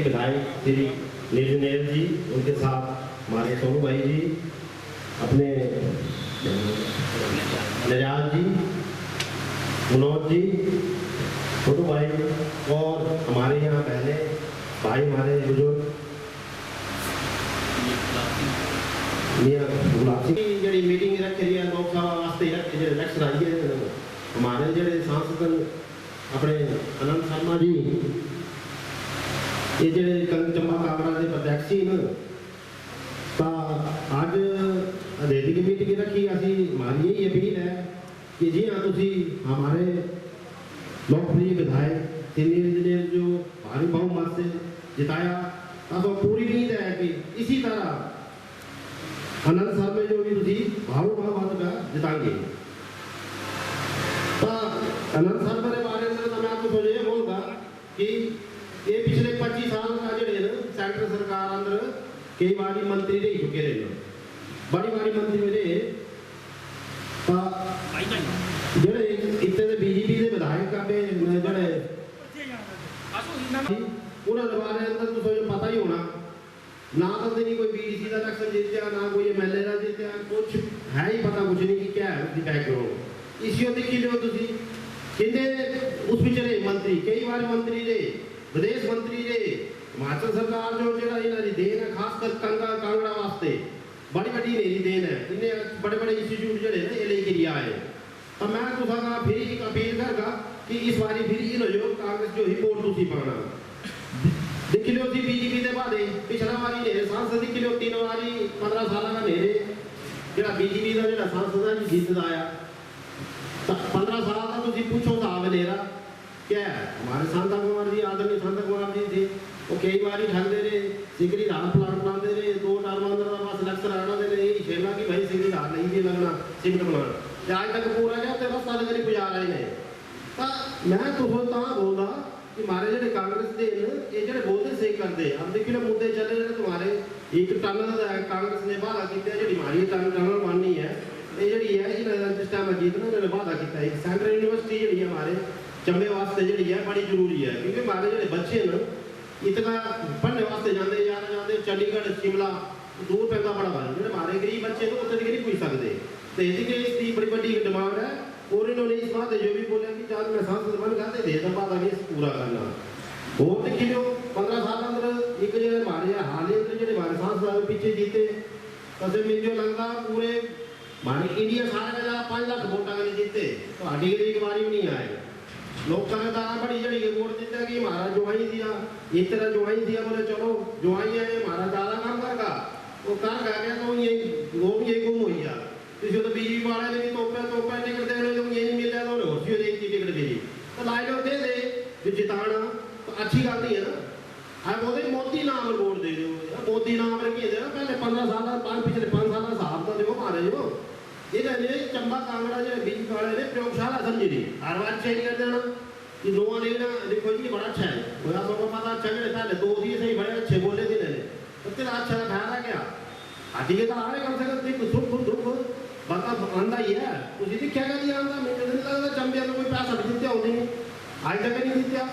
विधायक श्री नील जी, उनके साथ हमारे सोनू भाई जी, अपने नजाज जी, मनोज जी, छोटू भाई और हमारे यहाँ बहने भाई, हमारे बुजुर्ग जी मीटिंग रखी है लोक सभा वास्ते जो इलेक्शन आई है, हमारे जो सांसद अपने अनंत शर्मा जी ये जो चंबा कांगड़ा के प्रत्याशी न अज अधेरी मीटिंग रखी, असी हमारी यही अपील है कि जी हाँ तुम हमारे लोकप्रिय विधायक सीनियर इंजीनियर जो भारी बहुमत से जिताया, अब पूरी उम्मीद है कि इसी तरह अनंत शर्मा जो भी तुम भारू बहुमत का जिताएंगे। तो अनंत शर्मा के बारे में तो मैं आपको सोच ये बोलूँगा कि ये पिछले 25 साल का जो सेंट्रल सरकार अंदर कई बार मंत्री रह चुके रहे, बड़ी बारी मंत्री रहे, जोड़े इतने बीजेपी के विधायक जोड़े उन्होंने बारे अंदर तो पता ही होना ना, तो नहीं कोई बीडीसी का इलेक्शन जीतया, ना कोई एमएलए का जीतया, कुछ है ही पता कुछ नहीं कि क्या है उसकी बैकग्राउंड। इसी देखी लो तुम कहते उस पिछले मंत्री कई बार मंत्री रहे, विदेश मंत्री रहे, हिमाचल सरकार जो इन्होंने देन है खासकर कांगड़ा वास्ते बड़ी बड़ी मेरी देन है, इन्हें बड़े बड़े इंस्टीट्यूट जोड़े ना ये लेके लिया है। तो मैं तुसा फिर एक अपील करगा कि इस बारी फिर इन जो कांग्रेस जो ही वोट तुसी पाना देख लो सी बीजेपी के बाद पिछला बारी नेरे सांसद देख लो 3 बारी 15 साल का नेरे जो बीजेपी का जो सांसद है जीतता आया, 15 साल का तुम पूछो साहब नेरा क्या है। हमारे शांता कुमार जी, आदरणीय शांता कुमार जी थे, वो कई बार ठगते रहे, सिगरी धार प्लांट बनाते रहे, 2 टर्म अंदर पास इलेक्शन आना दे रहे, छेना कि भाई सिगरी धार नहीं थी लगना सिमट बनाना, आज तक पूरा क्या होता रास्ता लगे गुजार रहे हैं। तो मैं तो बोलता कि हमारे जो कांग्रेस के ये जो बोलते सही करते, अब देखिए ना मुद्दे चले रहे तुम्हारे 1 टनल कांग्रेस ने वादा किया जी हमारी टनल बननी है, ये जी है जिस टाइम जीतना उन्होंने वादा किया। एक सेंट्रल यूनिवर्सिटी जी हमारे चंबे वास्ते जी है बड़ी जरूरी है, क्योंकि हमारे जो बच्चे न इतना पढ़ने वास्ते जाते जाते चंडीगढ़ शिमला दूर पैदा बड़ा भाई, जो हमारे गरीब बच्चे तो उत्तर नहीं पुज सकते, तो इसकी बड़ी बड़ी डिमांड है। और इन्होंने इस बात जो भी बोला कि चार मैं सांसद बन गया दे तो बात आगे पूरा करना। और देखिए जो 15 साल अंदर एक जो हमारे हाल ही अंदर जो हमारे सांसद पीछे जीते तसे में जो लगता पूरे हमारे इंडिया सारे का 5 लाख वोटा के जीते, तो आधी एक बारी भी नहीं आए। लोग कहता बड़ी जड़ी के वोट देता कि हमारा जुआई दिया, इस तरह जुआई दिया, बोले चलो जुआई है हमारा ज़्यादा काम करगा, वो कर गया तो ये लोग ये गुम हो गया। किसी तो बीजेपी वाले ने भी तोपा टिकट देने तो ये नहीं मिल रहा, तो होशी हो जाएगी टिकट भेजी तो लाए लो दे जो जिताना तो अच्छी बात नहीं है ना। आप बोलते मोदी नाम वोट दे दो, मोदी नाम रखिए दे पहले 15 साल पिछले 5 साल का साहब तो देखो मारे जो ये चंबा कांगड़ा जो बीजेपी वाले ने प्रयोगशाला समझी थी, हर बार चेंज कर देना कि लोगों ने देखो जी बड़ा अच्छा है, आपको पता अच्छा है पहले 2 दिन से ही बड़े अच्छे बोले थे तो तेरा अच्छा खाया क्या हाथी के तो आ रहे कम से कम दुख बता आंदा ही है उसी दिखा दिया आंदा मुझे नहीं लगता चंबे तो कोई पैसा भी जीत्या होते नहीं आज तक नहीं जीत्या।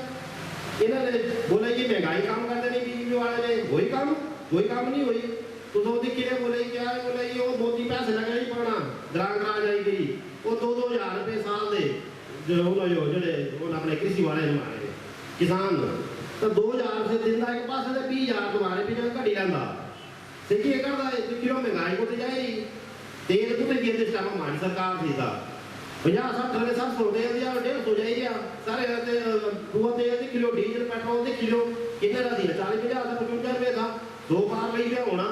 इन्होंने बोला ये महंगाई काम करते नहीं बीजेपी वाले ने, कोई काम नहीं हुई तो 2 दिन के बोले क्या है, बोले ये वो मोदी पैसे लगा ही पड़ना ग्रां जाई गई वो 2-2 हज़ार रुपये साल दे जो अपने कृषि वाले हमारे किसान तो 2000 से दिन का एक पास 20,000 तुम्हारे भी घटी रहता देखिए करता किलो महंगाई को तो जाए तेल को तो दिए टाइम हमारी सरकार थी था 50-60 रुपये 700 दे दिया 150 जाइए सारे तेल किलो डीजल पेट्रोल के किलो कितने का दिया 40-50 रुपये था 2 बार ले गया होना।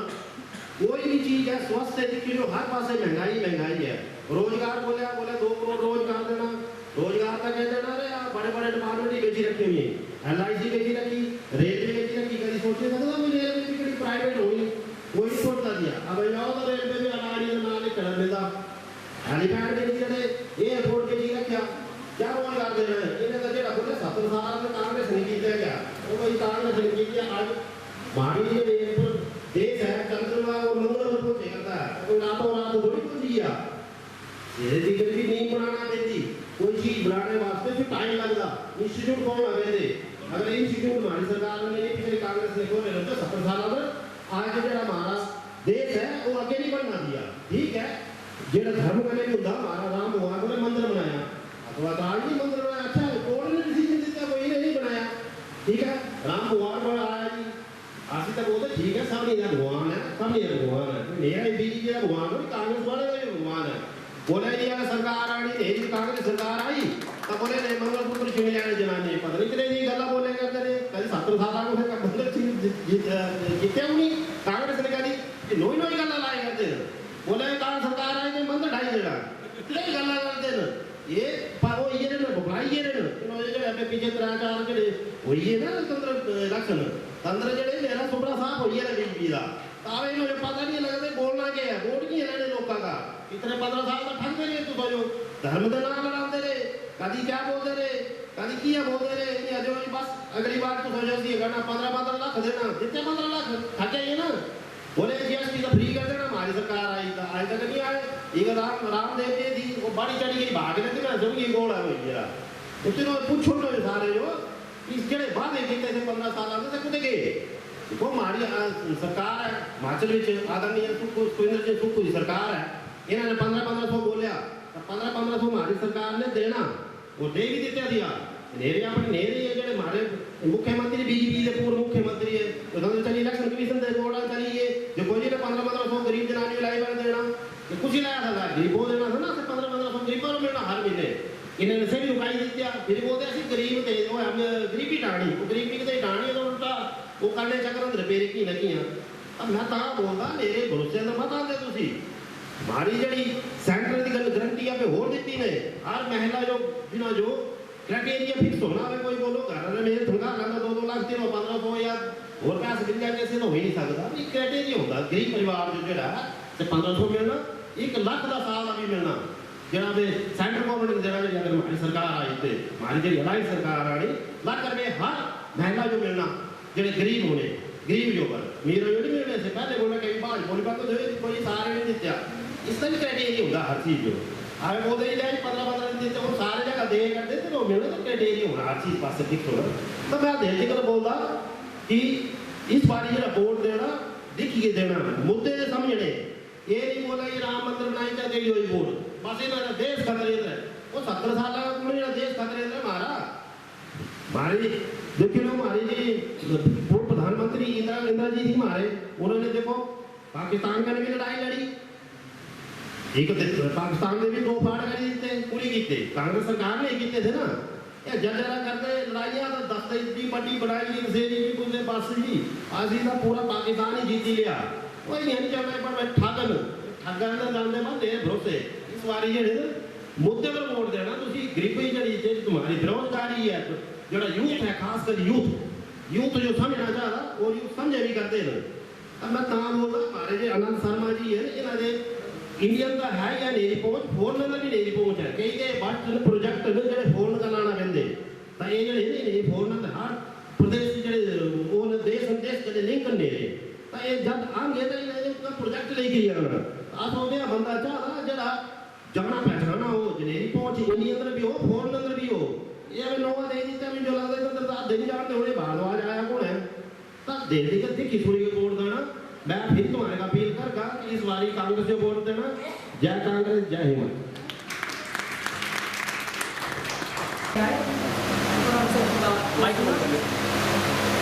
कोई भी चीज़ है स्वस्थ से किलो हर पास महंगाई है। रोजगार बोले 2 करोड़ रोजगार देना, रोजगार का कह देना रे बड़े बड़े डिपार्टमेंट ही बेची रखी हुई है, LIC बेची रखी, रेलवे बेची रखी, कभी सोचे सकता रेलवे की कभी प्राइवेट हुई कोई छोड़ता दिया। अब जाओ तो रेलवे में अडानी नाम कर मिलता हेलीपैड के लिए एयरपोर्ट के लिए क्या रोजगार देना है इन्हें तो जो बोले 70 साल में कांग्रेस नहीं जीते क्या वो वही कांग्रेस नहीं जीती। आज हमारी जो देश है चंद्रमा और मंगल पर पहुंचे करता है, कोई रातों रात थोड़ी पहुंच गया, ये टिकट भी नहीं बनाना देती, कोई चीज बनाने वास्ते भी टाइम लगता, इंस्टीट्यूट कौन लगे थे अगर इंस्टीट्यूट हमारी सरकार ने पिछली कांग्रेस ने खोले तो 70 साल आज जो हमारा देश है वो आगे नहीं बढ़ना दिया। ठीक है, जो धर्म करने में होता हमारा राम भगवान ने मंदिर बनाया अथवा तो आज भी मंदिर बनाया, अच्छा है, कोर्ट ने डिसीजन दिया कोई ने नहीं बनाया। ठीक है, राम भगवान बनाया जी, आशी तक बोलते ठीक है, सब नहीं भगवान है, सब नहीं भगवान है, मेरा बीजेपी का भगवान है, कांग्रेस वाले का भी भगवान है। बोले जी अगर सरकार आनी नहीं, कांग्रेस सरकार आई तो बोले नहीं मंगलसूत्र छीन लेने जनाने, पता नहीं कितने जी गल्ला बोले करते थे, कभी 70 साल को फिर मंदिर जीते हुई कांग्रेस ने कहा कि नोई नोई गल्ला लाए करते हैं। बोले कांग्रेस सरकार आई तो मंदिर ढाई देना, कितने गल्ला करते हैं ये पर वो ये ना बुलाई ये ना इन्होंने जो अबे पीछे 3-4 के वो ये ना तंत्र इलेक्शन तंत्र जेड़े मेरा सुपड़ा साफ हो गया बीजेपी का तावे इन्होंने पता नहीं लगता बोलना क्या है, वोट की है लोगों का इतने 15 साल तक ठग रहे तो जो धर्म के नाम लड़ाते रहे, कभी क्या बोलते रहे, कभी किया बोलते रहे, जो बस अगली बार तो सोचो सी करना 15 लाख देना, जितने 15 लाख ठगे ये ना बोले जीएसटी तो फ्री कर देना, हमारी सरकार आई था आज तक नहीं आए। एक रामदेव जी थी वो बड़ी चढ़ी गई भाग लेते ना सब ये गोल है भैया उतने पूछो ना सारे जो इस जड़े वादे किए थे 15 साल आगे तक कुछ गए वो हमारी सरकार है हिमाचल में आदरणीय सुखविंदर जी सुख की सरकार है, इन्होंने 1500 बोलिया 1500 हमारी सरकार ने देना वो दे भी देते दिया नेरे अपने नेरे ये जो हमारे मुख्यमंत्री बीजेपी के पूर्व मुख्यमंत्री है उधर चली इलेक्शन कमीशन से बोर्ड चली है जो कोई ने 1500 गरीब जनानी लाई बार देना कुछ ही लाया था गरीबों देना था ना 1500 गरीबों को मिलना हर महीने इन्होंने से भी रुकाई दी दिया फिर बोलते ऐसी गरीब थे वो हम गरीबी डाणी वो गरीबी की डाणी तो उल्टा वो करने चक्कर रिपेयर की लगी अब मैं तां बोलदा मेरे भरोसे तो मत आते तुसी हमारी जड़ी सेंटर की गारंटी पे होर दी ने हर महिला जो बिना जो क्राइटेरिया फिक्स होना है कोई बोलो घर में मेरे थोड़ा लगा 2-2 लाख 1500 या और पैसे मिल जाए कैसे तो हो ही नहीं सकता ये क्राइटेरिया होता गरीब परिवार जो जड़ा से 1500 मिलना 1 लाख का साल अभी मिलना जरा वे सेंट्रल गवर्नमेंट जरा अगर हमारी सरकार आई थे हमारी जड़ी अलायंस सरकार आई लाख रुपए हर महिला जो मिलना जड़े गरीब होने गरीब जो पर मेरे जो नहीं मिलने से पहले बोला कहीं बात बोली बात तो कोई सारे नहीं दिया इसका भी क्राइटेरिया होगा हर चीज जो आगे बोलते ही जाए 15 दिन देते वो सारे जगह दे करते थे वो मिलने तो क्राइटेरिया होना हर चीज पास फिक्स होना तो मैं देख कर बोलता कि इस बारी जो बोर्ड देना देखिए देना मुद्दे समझने ये नहीं बोला ये राम मंदिर बनाई जाते ही बोर्ड बस इन्होंने देश खतरे है वो 70 साल का देश खतरे है हमारी देखिए ना हमारी जी पूर्व प्रधानमंत्री इंदिरा जी थी हमारे उन्होंने देखो पाकिस्तान का भी लड़ाई लड़ी एक पाकिस्तान में भी 2 फाड़ करी थे पूरी की थे कांग्रेस सरकार ने कीते थे ना ये जरा करते लड़ाइयां तो 10 इतनी बड़ी बनाई सेरी की कुछ पास जी आज ही पूरा पाकिस्तान ही जीत लिया वही नहीं चल रहा पर ठगन ना जानते मत दे भरोसे इस बारी ये मुद्दे पर वोट देना तुसी गरीबी जड़ी तुम्हारी बेरोजगारी है जो यूथ है खासकर यूथ जो समझना चाहता और यूथ समझे भी करते हैं अब मैं तां बोलता हमारे जो आनंद शर्मा जी है इन्होंने इंडियन का है या नहीं पहुंच फोन नंबर भी नहीं पहुंच है कई के बट प्रोजेक्ट ने जो फोन का लाना कहते तो ये जो नहीं फोन नंबर हर प्रदेश जो वो देश के लिंक करने तो ये जब आएंगे तो इन्हें प्रोजेक्ट लेके आना आप हो गया बंदा चाहता जरा जाना पहचाना हो जनेरी पहुंच इंडियन अंदर भी हो फोन नंबर भी हो ये नवा दे देता भी जो लगता है दिन जानते होने भारद्वाज आया कौन है तब दे देकर देखी थोड़ी वोट देना मैं फिर तुम्हारे का अपील करगा कि इस बारी कांग्रेस को वोट देना जय कांग्रेस जय हिंद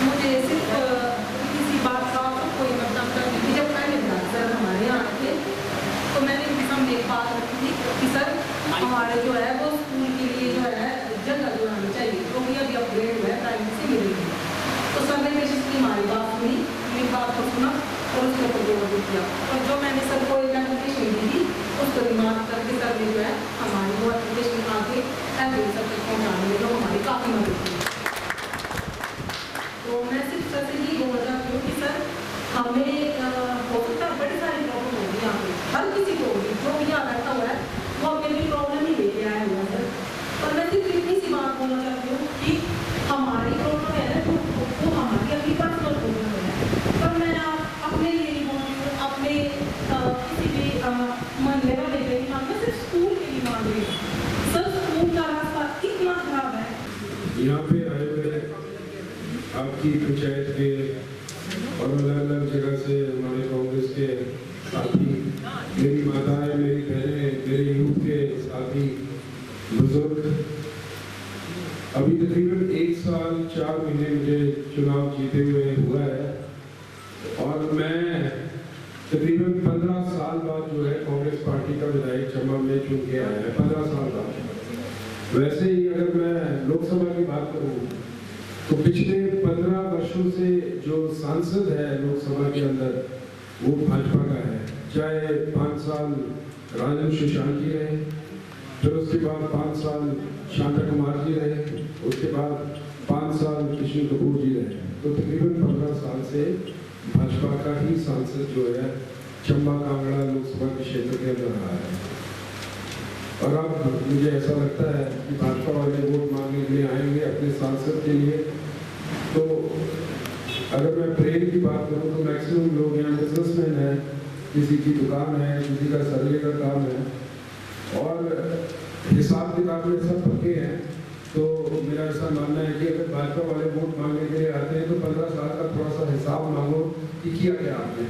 मुझे सिर्फ किसी बात का कोई मतलब नहीं जब पहले सर हमारे यहाँ थे तो मैंने उनके सामने एक बात रखी थी कि सर हमारे जो है वो स्कूल के लिए जो है जगह जो आनी चाहिए क्योंकि अभी अपग्रेड हुआ है प्राइवेट से मिलेगी तो सर ने बेसिकली हमारी बात सुनी मेरी बात को सुना और उसके ऊपर जोर दिया और जो मैंने सर को एक एप्लीकेशन दी थी उसको रिमार्क करके सर ने जो है हमारी वो एप्लीकेशन आगे एवरेज सर तक पहुँचाने में तो हमारी काफ़ी मदद की तो मैं सिर्फ सर से यही बोलना चाहती हूँ कि सर हमें हो सकता है बड़ी सारी प्रॉब्लम होगी यहाँ पे हर किसी को होगी जो भी यहाँ बैठा हुआ है वो अपने लिए प्रॉब्लम ही लेके आया हुआ है सर पर मैं सिर्फ इतनी सी बात बोलना चाहती हूँ कि हमारी प्रॉब्लम है ना वो हमारी अपनी पर्सनल प्रॉब्लम है पर मैं अपने लिए नहीं बोल रही हूँ अपने किसी भी मानने वाले के लिए मैं सिर्फ स्कूल के लिए मान रही हूँ सर स्कूल का रास्ता इतना खराब है यहाँ आपकी पंचायत के और अलग अलग जगह से हमारे कांग्रेस के साथी, मेरी माताएं, मेरी बहनें, मेरे यूथ के साथी बुजुर्ग, अभी तकरीबन 1 साल 4 महीने मुझे चुनाव जीते हुए हुआ है और मैं तकरीबन 15 साल बाद जो है कांग्रेस पार्टी का विधायक चंबा में चुन के आया है। 15 साल बाद। वैसे ही अगर मैं लोकसभा की बात करूँ तो पिछले 15 वर्षों से जो सांसद है लोकसभा के अंदर वो भाजपा का है। चाहे 5 साल राजन सुशांत जी रहे, फिर उसके बाद 5 साल शांता कुमार जी रहे, उसके बाद 5 साल कृष्ण कपूर जी रहे। तो तकरीबन 15 साल से भाजपा का ही सांसद जो है चंबा कांगड़ा लोकसभा के क्षेत्र के अंदर रहा है। और अब मुझे ऐसा लगता है कि भाजपा वाले वोट मांगने के लिए आएंगे अपने सांसद के लिए। तो अगर मैं प्रेम की बात करूं तो मैक्सिमम लोग यहाँ बिजनेसमैन हैं, किसी की दुकान है, किसी का सर्वे का काम है और हिसाब किताब में सब पक्के हैं। तो मेरा ऐसा मानना है कि अगर भाजपा वाले वोट मांगने के लिए आते हैं तो 15 साल का थोड़ा सा हिसाब मांगो कि किया क्या आपने,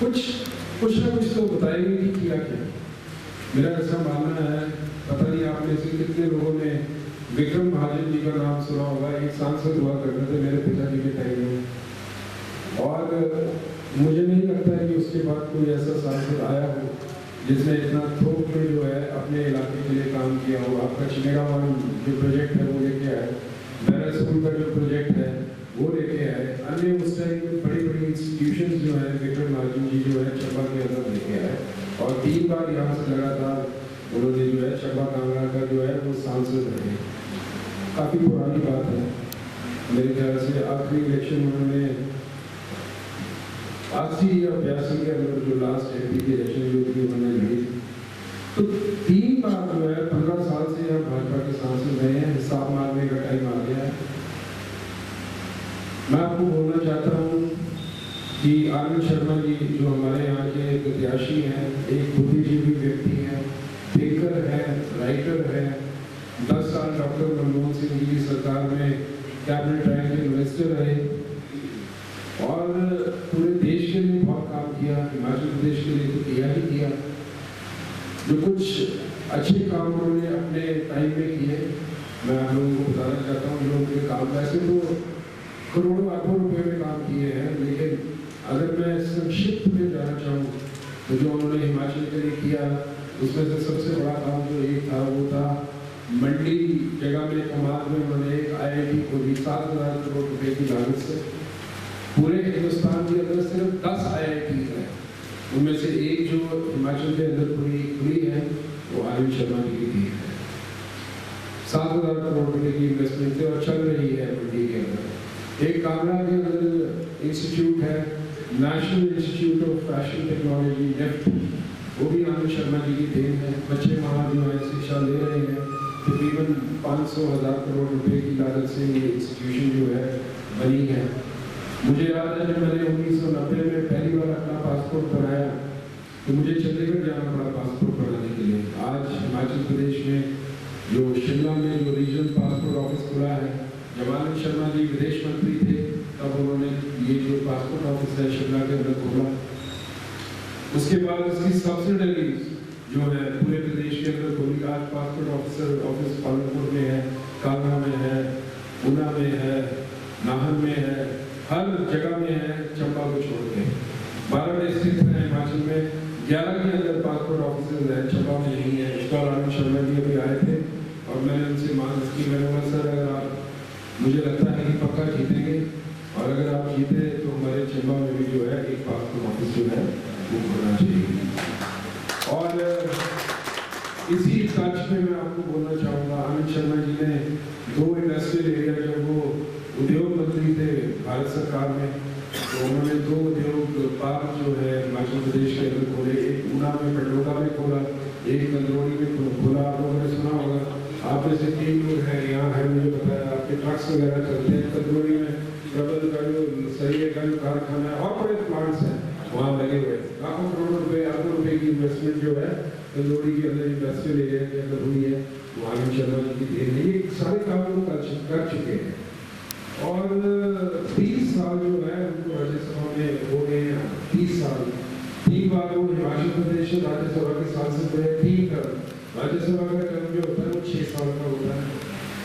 कुछ ना कुछ तो बताएंगे कि किया क्या। मेरा ऐसा मानना है, पता नहीं आप में से कितने लोगों ने विक्रम महाजन जी का नाम सुना होगा। एक सांसद हुआ करते थे मेरे पिताजी के टाइम में और मुझे नहीं लगता है कि उसके बाद कोई ऐसा सांसद आया हो जिसने इतना थोक में जो है अपने इलाके के लिए काम किया हो। आपका चिमेरावन जो प्रोजेक्ट है वो लेके आए, बैरल स्कूल का जो प्रोजेक्ट है वो लेके आए, अन्य उस टाइम बड़ी बड़ी इंस्टीट्यूशन जो है विक्रम महाजन जी जो है चंबा के अंदर लेके आए और 3 बार यहाँ से लगातार उन्होंने जो है चंबा कांगड़ा का जो है वो सांसद रहे। काफ़ी पुरानी बात है, मेरे ख्याल से आखिरी इलेक्शन उन्होंने 80 या 82 के अंदर जो लास्ट एमपी की इलेक्शन जो थी उन्होंने लड़ी। तो 3 बार जो है 15 साल से यहाँ भाजपा के सांसद रहे हैं। हिसाब मारने का टाइम आ गया है। मैं आपको बोलना चाहता हूँ कि आनंद शर्मा जी जो हमारे यहाँ के प्रत्याशी हैं, एक बुद्धिजीवी व्यक्ति हैं, थिंकर है, राइटर है, 10 साल डॉक्टर मनमोहन सिंह जी की सरकार में कैबिनेट रैंक के मिनिस्टर रहे और पूरे देश के लिए बहुत काम किया, हिमाचल प्रदेश के लिए तो किया ही किया। जो कुछ अच्छे काम उन्होंने अपने टाइम में किए मैं आप लोगों को बताना चाहता हूँ। लोगों के काम वैसे तो करोड़ों अरबों रुपए में काम किए हैं, लेकिन अगर मैं संक्षिप्त में जाना चाहूँ तो जो उन्होंने हिमाचल के लिए किया उसमें से सबसे बड़ा काम जो एक था वो था मंडी जगह में कमाल में उन्होंने एक IIT खोली 7,000 करोड़ रुपए की लागत से। पूरे हिंदुस्तान के अंदर सिर्फ 10 IIT है, उनमें से एक जो हिमाचल के अंदर खुली है वो आनंद शर्मा जी की थी। 7,000 करोड़ रुपए की इन्वेस्टमेंट थी और चल रही है मंडी के अंदर। एक कांगड़ा के अंदर इंस्टीट्यूट है national Institute of Fashion technology NEFT, वो भी आनंद शर्मा जी की देन है। बच्चे वहाँ जो है शिक्षा ले रहे हैं, तकरीबन 500,000 करोड़ रुपए की लागत से ये इंस्टीट्यूशन जो है बनी है। मुझे याद है जब मैंने 1990 में पहली बार अपना पासपोर्ट बनाया तो मुझे चंडीगढ़ जाना पड़ा पासपोर्ट बनाने के लिए। आज हिमाचल प्रदेश में जो शिमला में जो रीजनल पासपोर्ट ऑफिस खुला है, जब आनंद शर्मा जी विदेश मंत्री थे तब उन्होंने ये जो पासपोर्ट ऑफिस है शिमला के अंदर खोला। उसके बाद उसकी सब्सिडरीज जो है पूरे प्रदेश के अंदर खोली। आज पासपोर्ट ऑफिस पालनपुर में है, कांगड़ा में है, ऊना में है, नाहन में है, हर जगह में है, चंबा को छोड़ के 12 डिस्ट्रिक्ट हैं हिमाचल में, 11 के अंदर पासपोर्ट ऑफिस है, चंबा में नहीं है। इस बार आनंद शर्मा जी अभी आए थे और मैंने उनसे मांग की, मैंने बोला सर अगर आप, मुझे लगता है कि पक्का जीतेंगे और अगर आप जीते तो हमारे चंबा में भी जो है एक पासपोर्ट ऑफिस जो है वो होना चाहिए। और इसी टच में मैं आपको बोलना चाहूँगा, आनंद शर्मा जी ने 2 इंडस्ट्रियल एरिया जब वो उद्योग मंत्री थे भारत सरकार में तो उन्होंने 2 उद्योग पार्क जो है हिमाचल प्रदेश के अंदर खोले। एक ऊना में पेट्रोला में खोला, एक नंदोड़ी में खोला। आप लोगों ने सुना होगा, आप में से 3 लोग हैं यहाँ है, मुझे बताया आपके ट्रक्स वगैरह चलते हैं तंदूरी में, रबड़ का जो सरिये का जो कारखाना है और बड़े प्लांट्स हैं वहाँ लगे हुए। लाखों करोड़ों रुपए, अरबों रुपए की इन्वेस्टमेंट जो है तंदूरी के अंदर इंडस्ट्रियल एरिया के अंदर हुई है, वो आनंद शर्मा जी की देन है। ये सारे काम लोग कर चुके हैं। और साल जो है उनको राज्यसभा में हो गए हैं 30 साल। 3 बार वो हिमाचल प्रदेश राज्यसभा के सांसद रहे। 3 टर्म राज्यसभा का टर्म जो होता है वो 6 साल का होता है,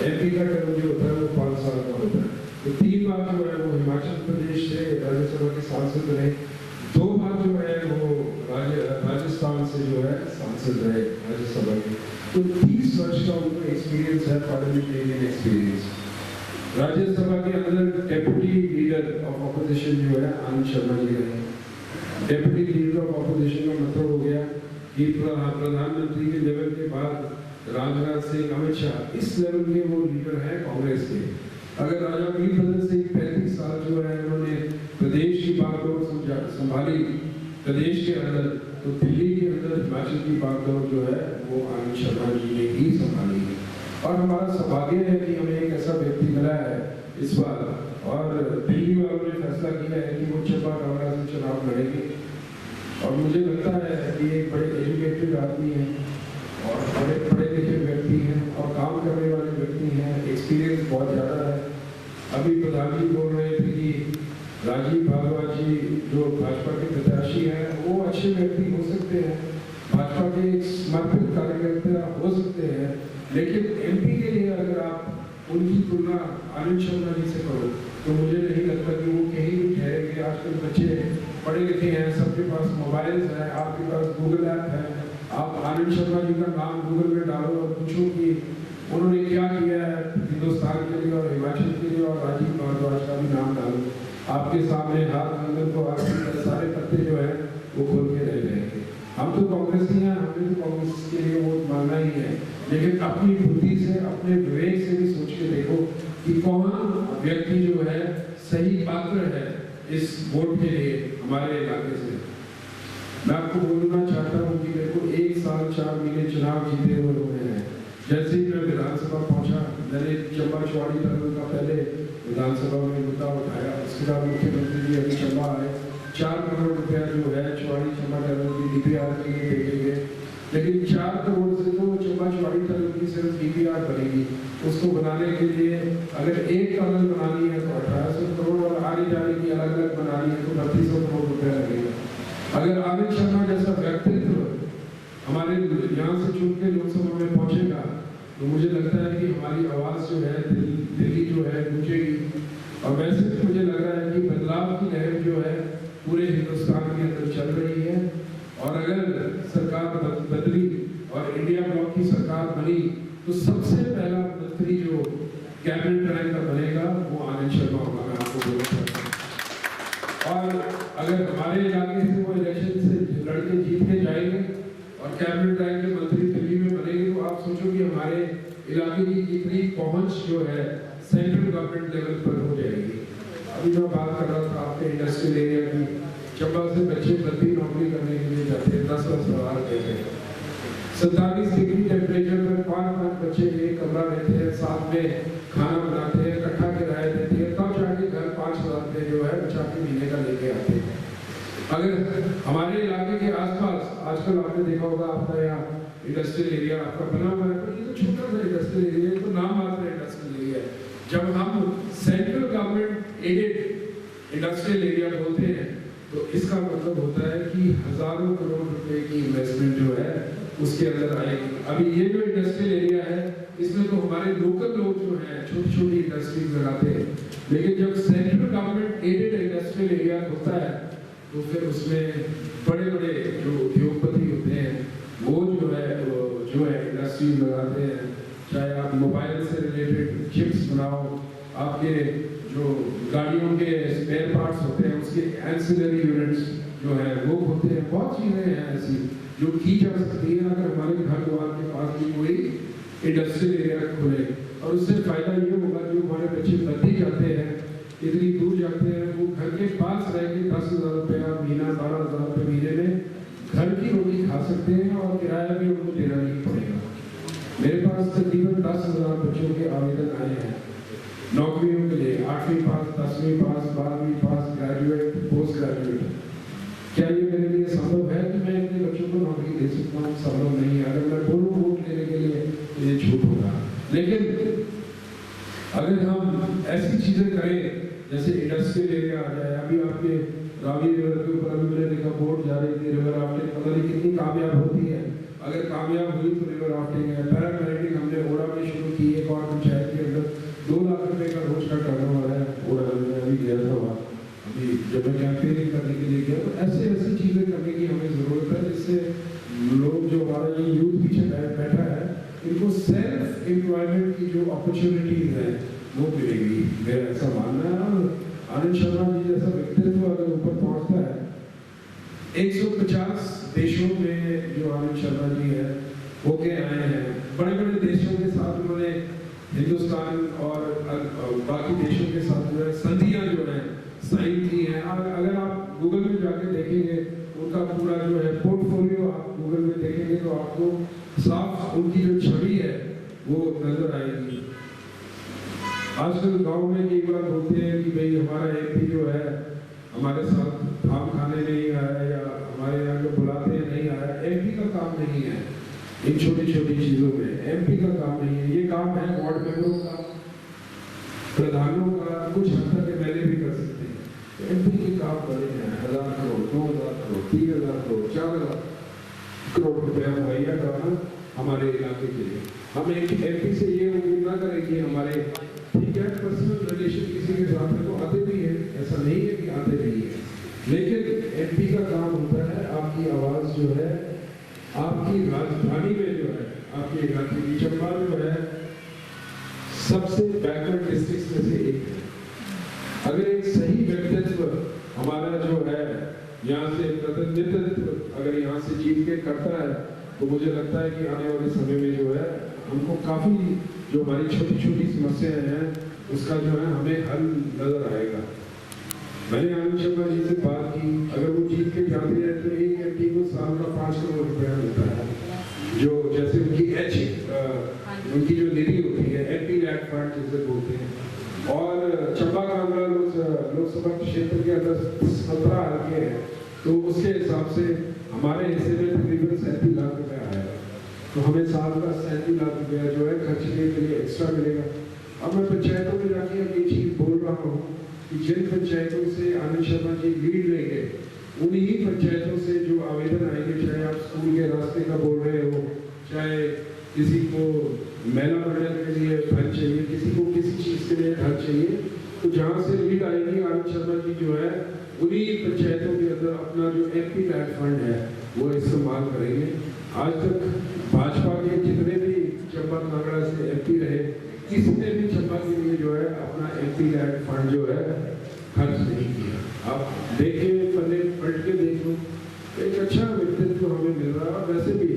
एमपी का टर्म जो होता है वो 5 साल का होता है। तो 3 बार जो है वो हिमाचल प्रदेश से राज्यसभा के सांसद रहे। 2 बार जो है वो राजस्थान से जो है सांसद रहे राज्यसभा के। तो 30 वर्ष का उनका एक्सपीरियंस है, पार्लियामेंटेरियन एक्सपीरियंस। राज्यसभा के अंदर डेप्यूटी लीडर ऑफ ऑपोजिशन जो है आनंद शर्मा जी रहे। डेप्यूटी लीडर ऑफ ऑपोजिशन का मतलब हो गया कि प्रधानमंत्री के लेवल के बाद राजनाथ सिंह, अमित शाह, इस लेवल के वो लीडर है कांग्रेस के। अगर राजा वीरभद्र सिंह 35 साल जो है उन्होंने प्रदेश की बागडोर संभाली प्रदेश के अंदर, तो दिल्ली के अंदर हिमाचल की बागडोर जो है वो आनंद शर्मा जी ने ही संभाली। और हमारा सौभाग्य है कि हमें एक ऐसा व्यक्ति मिला है इस बार, और दिल्ली वालों ने फैसला किया है कि वो चंबा कांगड़ा से चुनाव लड़ेंगे। और मुझे लगता है कि एक बड़े एजुकेटेड आदमी हैं और बड़े पढ़े लिखे व्यक्ति हैं और काम करने वाले व्यक्ति हैं, एक्सपीरियंस बहुत ज़्यादा है। अभी प्रधान जी बोल रहे थे कि राजीव भारद्वाज जी जो भाजपा के प्रत्याशी हैं वो अच्छे व्यक्ति हो सकते हैं, भाजपा के समर्पित कार्यकर्ता हो सकते हैं, लेकिन एमपी के लिए अगर आप उनकी तुलना आनंद शर्मा जी से करो तो मुझे नहीं लगता कि वो कहीं भी ठहरेंगे। आजकल बच्चे पढ़े लिखे हैं, सबके पास मोबाइल्स हैं, आपके पास गूगल ऐप है। आप आनंद शर्मा जी का नाम गूगल में डालो और पूछो कि उन्होंने क्या किया है हिंदुस्तान के लिए और हिमाचल के लिए, और राजीव भारद्वाज का भी नाम डालो, आपके सामने हाथ अंदर को आपके सारे पत्ते जो है वो खोल के रह जाएंगे। हम तो कांग्रेसी हैं, हमें तो कांग्रेस के लिए वोट मांगना ही है, लेकिन अपनी बुद्धि से, अपने विवेक से भी सोच के देखो कि कौन व्यक्ति जो है सही पात्र है इस वोट के लिए हमारे इलाके से। मैं आपको बोलना चाहता हूँ कि मेरे को 1 साल 4 महीने चुनाव जीते हुए हुए हैं। जैसे ही मैं विधानसभा पहुंचा, मैंने चंबा चौड़ी टनल का पहले विधानसभा में मुद्दा उठाया। उसके बाद मुख्यमंत्री जी अभी चंबा आए, 4 करोड़ रुपया जो है चौड़ी चंबा टनल की डीपीआर के लिए देखेंगे, लेकिन 4 करोड़ से तो चंबा चौड़ी टनल की सिर्फ डीपीआर बनेगी। उसको बनाने के लिए अगर 1 टनल बनानी है तो 1800 करोड़ और आने जाने की अलग अलग बनानी है तो 3200 करोड़ रुपया लगेगा। अगर आनंद शर्मा जैसा व्यक्तित्व हमारे यहाँ से चुन के लोकसभा में पहुंचेगा तो मुझे लगता है कि हमारी आवाज़ जो है दिल्ली जो है गूंजेगी। और वैसे भी मुझे लग रहा है कि बदलाव की लहर जो है पूरे हिंदुस्तान के अंदर चल रही है, और अगर सरकार बदली और इंडिया ब्लॉक की सरकार बनी तो सबसे पहला मंत्री जो कैबिनेट रैंक का बनेगा वो आनंद शर्मा होगा। मैं आपको बोलना चाहता हूँ। और अगर हमारे इलाके से वो इलेक्शन से लड़के जीत के जाएंगे और कैबिनेट रैंक के मंत्री दिल्ली में बनेंगे तो आप सोचो कि हमारे इलाके की कितनी पहुंच जो है सेंट्रल गवर्नमेंट लेवल पर हो जाएगी। अभी मैं बात कर रहा था आपके इंडस्ट्रियल एरिया की, चंबा से बच्चे बद्दी नौकरी करने के लिए जाते हैं, 10-10 सवाल देते हैं, 47 डिग्री टेम्परेचर पर 5-5 बच्चे एक कमरा रहते हैं, साथ में खाना बनाते हैं, इकट्ठा किराया देते हैं, तब जाके घर 5000 रुपये जो है बचा के महीने का लेके आते हैं। अगर हमारे इलाके के आसपास आजकल आपने देखा होगा, आपका यहाँ इंडस्ट्रियल एरिया आपका बना हुआ है, पर ये तो छोटा सा इंडस्ट्रियल एरिया है, तो नाम मात्र इंडस्ट्रियल एरिया है। जब हम central government aided industrial area बोलते हैं तो इसका मतलब होता है कि हजारों करोड़ रुपए की इन्वेस्टमेंट जो है उसके अंदर आएगी। अभी ये जो इंडस्ट्रियल एरिया है इसमें तो हमारे लोकल लोग जो हैं छोटी छोटी इंडस्ट्रीज लगाते हैं, लेकिन जब central government aided industrial area होता है तो फिर उसमें बड़े बड़े जो उद्योगपति होते हैं वो जो है इंडस्ट्रीज लगाते हैं। चाहे आप मोबाइल से रिलेटेड चिप्स बनाओ, आपके जो गाड़ियों के स्पेयर पार्ट्स होते हैं उसके एंसिलरी यूनिट्स जो है वो होते हैं, बहुत चीज़ें हैं ऐसी जो की जा सकती है अगर हमारे घर द्वार के पास भी कोई इंडस्ट्रियल एरिया खुले। और उससे फायदा ये होगा जो हमारे बच्चे बद्दी जाते हैं, इतनी दूर जाते हैं, वो घर के पास रह के 10,000 रुपया महीना, 12,000 रुपये महीने में घर की रोटी खा सकते हैं और किराया भी उनको देना नहीं पड़ेगा। मेरे पास तकरीबन 10,000 बच्चों के आवेदन आए हैं नौकरियों के लिए, 8वीं पास, 10वीं पास, 12वीं पास, ग्रेजुएट, पोस्ट ग्रेजुएट। क्या ये मेरे लिए संभव है कि मैं इतने बच्चों को नौकरी दे सकता हूँ? संभव नहीं है। अगर मैं बोलूँ वोट लेने के लिए तो ये झूठ होगा, लेकिन अगर हम ऐसी चीज़ें करें जैसे इंडस्ट्रियल एरिया आ जाए, अभी आपके रावी रिवर के ऊपर अभी मैंने देखा बोट जा रही थी, रिवर राफ्टिंग पता नहीं कितनी कामयाब होती है। अगर कामयाब हुई तो रिवर राफ्टिंग है। पैराग्लाइडिंग हमने ओड़ा में शुरू की, एक और पंचायत के अंदर 2 लाख रुपए का रोज का टर्नओवर है। ओड़ा में अभी गया था वहाँ, अभी जब मैं कैंपेनिंग करने के लिए गया, तो ऐसी चीजें करने की हमें जरूरत है जिससे लोग जो हमारा ये यूथ पीछे बैठा है, इनको सेल्फ एम्प्लॉयमेंट की जो अपॉर्चुनिटीज है वो मिलेगी, मेरा ऐसा मानना है। आनंद शर्मा जी जैसा व्यक्तित्व अगर ऊपर पहुंचता है, 150 देशों में जो आनंद शर्मा जी है होके आए हैं, बड़े बड़े देशों के साथ उन्होंने हिंदुस्तान और बाकी देशों के साथ जो है संधियां जो है साइन की है। अगर आप गूगल में जाके देखेंगे उनका पूरा जो है पोर्टफोलियो, आप गूगल में देखेंगे तो आपको साफ उनकी जो छवि है वो नजर आएगी। आजकल गांव में कई बार बोलते हैं कि भाई हमारा एमपी जो है हमारे साथ धाम खाने नहीं आया, या हमारे यहाँ जो बुलाते हैं नहीं आया। एमपी का काम नहीं है इन छोटी छोटी चीजों में, एमपी का काम नहीं है। ये काम है वार्ड मेंबरों का, प्रधानों का, कुछ हद तक एमएलए भी कर सकते हैं। एमपी के काम बड़े हैं, 1000 करोड़, 2000 करोड़, 3000 करोड़, 4000 करोड़ रुपया मुहैया कराना हमारे इलाके के लिए। हम एक एमपी से ये उम्मीद ना करें कि हमारे ठीक है पर्सनल रिलेशन किसी के साथ में तो आते भी है, ऐसा नहीं है कि आते नहीं है, लेकिन एमपी का काम होता है आपकी आवाज जो है आपकी राजधानी में जो है आपके इलाके की। चंबा जो है सबसे बैकवर्ड डिस्ट्रिक्ट में से एक है। अगर एक सही व्यक्तित्व हमारा जो है यहाँ से प्रतिनिधित्व अगर यहाँ से जीत के करता है, तो मुझे लगता है कि आने वाले समय में जो है हमको काफी जो हमारी छोटी छोटी समस्याएं हैं उसका जो है हमें हल नजर आएगा। मैंने आनंद शर्मा जी से बात की, अगर वो जीत के जाते हैं तो एक एमपी को साल का 5 करोड़ रुपया मिलता है, जो जैसे उनकी जो निधि होती है एमपी लैंड फंड जिसे बोलते हैं। और चंबा कांगड़ा लोकसभा क्षेत्र के अंदर 17 हल्के हैं, तो उसके हिसाब से हमारे हिस्से में तकरीबन 37 लाख रुपया आएगा, तो हमें साल का 37 लाख रुपया जो है खर्चने के लिए एक्स्ट्रा मिलेगा। अब मैं पंचायतों में जाके अब ये चीज बोल रहा हूँ कि जिन पंचायतों से आनंद शर्मा जी लीड लेंगे, उन्हीं पंचायतों से जो आवेदन आएंगे, चाहे आप स्कूल के रास्ते का बोल रहे हो, चाहे किसी को मेला बढ़ाने के लिए घर चाहिए, किसी को किसी चीज के लिए घर चाहिए, तो जहाँ से लीड आएगी आनंद शर्मा जी जो है उन्हीं पंचायतों के अंदर अपना जो एमपी लैंड फंड है वो इस्तेमाल करेंगे। आज तक भाजपा के जितने भी चंबा कांगड़ा से एमपी रहे, किसी ने भी चंबा के लिए जो है अपना एमपी लैंड फंड जो है खर्च नहीं किया। आप देखिए, पहले पलट के देख लो, एक अच्छा व्यक्तित्व हमें मिल रहा है। वैसे भी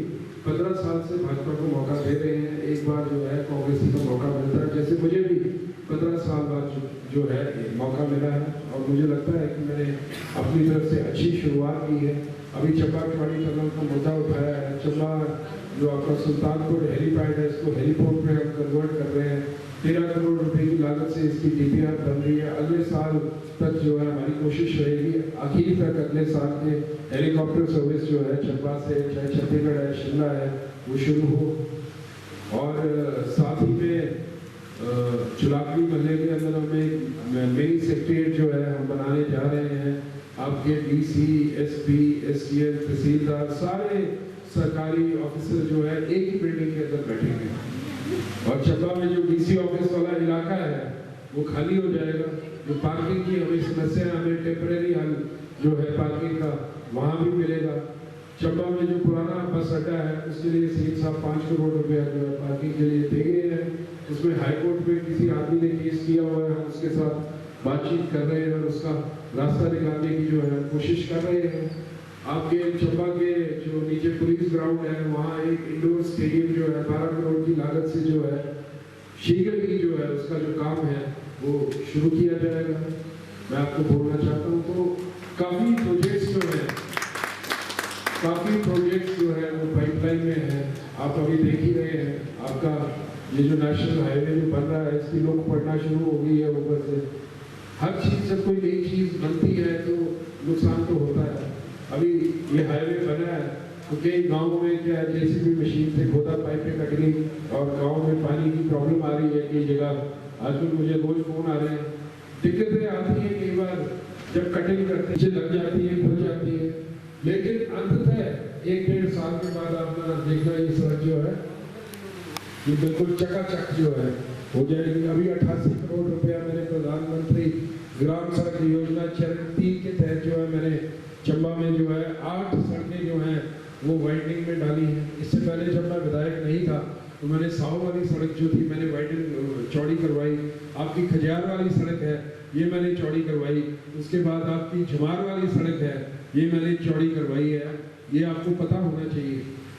15 साल से भाजपा को मौका दे रहे हैं, एक बार जो है कांग्रेस को मौका मिलता है, जैसे मुझे भी 15 साल बाद जो है मौका मिला है, और मुझे लगता है कि मैंने अपनी तरफ से अच्छी शुरुआत की है। अभी चंबा केवाड़ी टनल का मुद्दा उठाया है, चंबा जो आपका सुल्तानपुर हेलीपैड है इसको हेलीपोर्ट में हम कन्वर्ट कर रहे हैं। 13 करोड़ रुपए की लागत से इसकी डीपीआर बन रही है। अगले साल तक जो है हमारी कोशिश रहेगी आखिर तक अगले साल के हेलीकॉप्टर सर्विस जो है चंबा से, चाहे छत्तीसगढ़ है, शिमला है, वो शुरू हो। और साथ ही में चुलाकली महल्ले के अंदर हमें मिनी सेक्रेटरीट जो है हम बनाने जा रहे हैं। आपके डीसी, एसपी, एसडीएम, तहसीलदार, सारे सरकारी ऑफिसर जो है एक ही बिल्डिंग के अंदर बैठेंगे। और चंबा में जो डीसी ऑफिस वाला इलाका है वो खाली हो जाएगा। जो पार्किंग की हमें समस्या है, हमें टेम्परेरी हल जो है पार्किंग का वहाँ भी मिलेगा। चंबा में जो पुराना बस अड्डा है उसके लिए सीएम साहब 5 करोड़ रुपया जो है पार्किंग के लिए दे गए हैं। उसमें हाईकोर्ट में किसी आदमी ने केस किया हुआ है, हम उसके साथ बातचीत कर रहे हैं और उसका रास्ता निकालने की जो है कोशिश कर रहे हैं। आपके चंबा के जो नीचे पुलिस ग्राउंड है वहाँ एक इंडोर स्टेडियम जो है 12 करोड़ की लागत से जो है शीघ्र ही जो है उसका जो काम है वो शुरू किया जाएगा। मैं आपको बोलना चाहता हूँ, तो काफ़ी प्रोजेक्ट्स जो है वो पाइपलाइन में है। आप अभी देख ही रहे हैं, आपका ये जो नेशनल हाईवे जो बन रहा है इसकी लोग पढ़ना शुरू हो गई है ऊपर से। हर चीज़ जब कोई नई चीज़ बनती है तो नुकसान तो होता है। अभी ये हाईवे बना है तो कई गाँव में क्या है, जेसीबी मशीन से खोदा, पाइपें कट गई और गाँव में पानी की प्रॉब्लम आ रही है कई जगह। आजकल मुझे रोज फोन आ रहे हैं, दिक्कतें आती बार जब कटिंग करते हैं लग जाती है, खुल जाती है, लेकिन अंततः 1-1.5 साल के बाद आपका देखना ये सड़क जो है ये बिल्कुल चकाचक जो है हो जाएगी। अभी 88 करोड़ रुपया मेरे प्रधानमंत्री ग्राम सड़क योजना चरण 3 के तहत जो है मैंने चंबा में जो है 8 सड़कें जो हैं वो वाइडनिंग में डाली हैं। इससे पहले जब मैं विधायक नहीं था तो मैंने साव वाली सड़क जो थी मैंने वाइडनिंग चौड़ी करवाई। आपकी खजियार वाली सड़क है ये मैंने चौड़ी करवाई। उसके बाद आपकी झुमार वाली सड़क है ये मैंने चौड़ी करवाई है। ये आपको पता होना चाहिए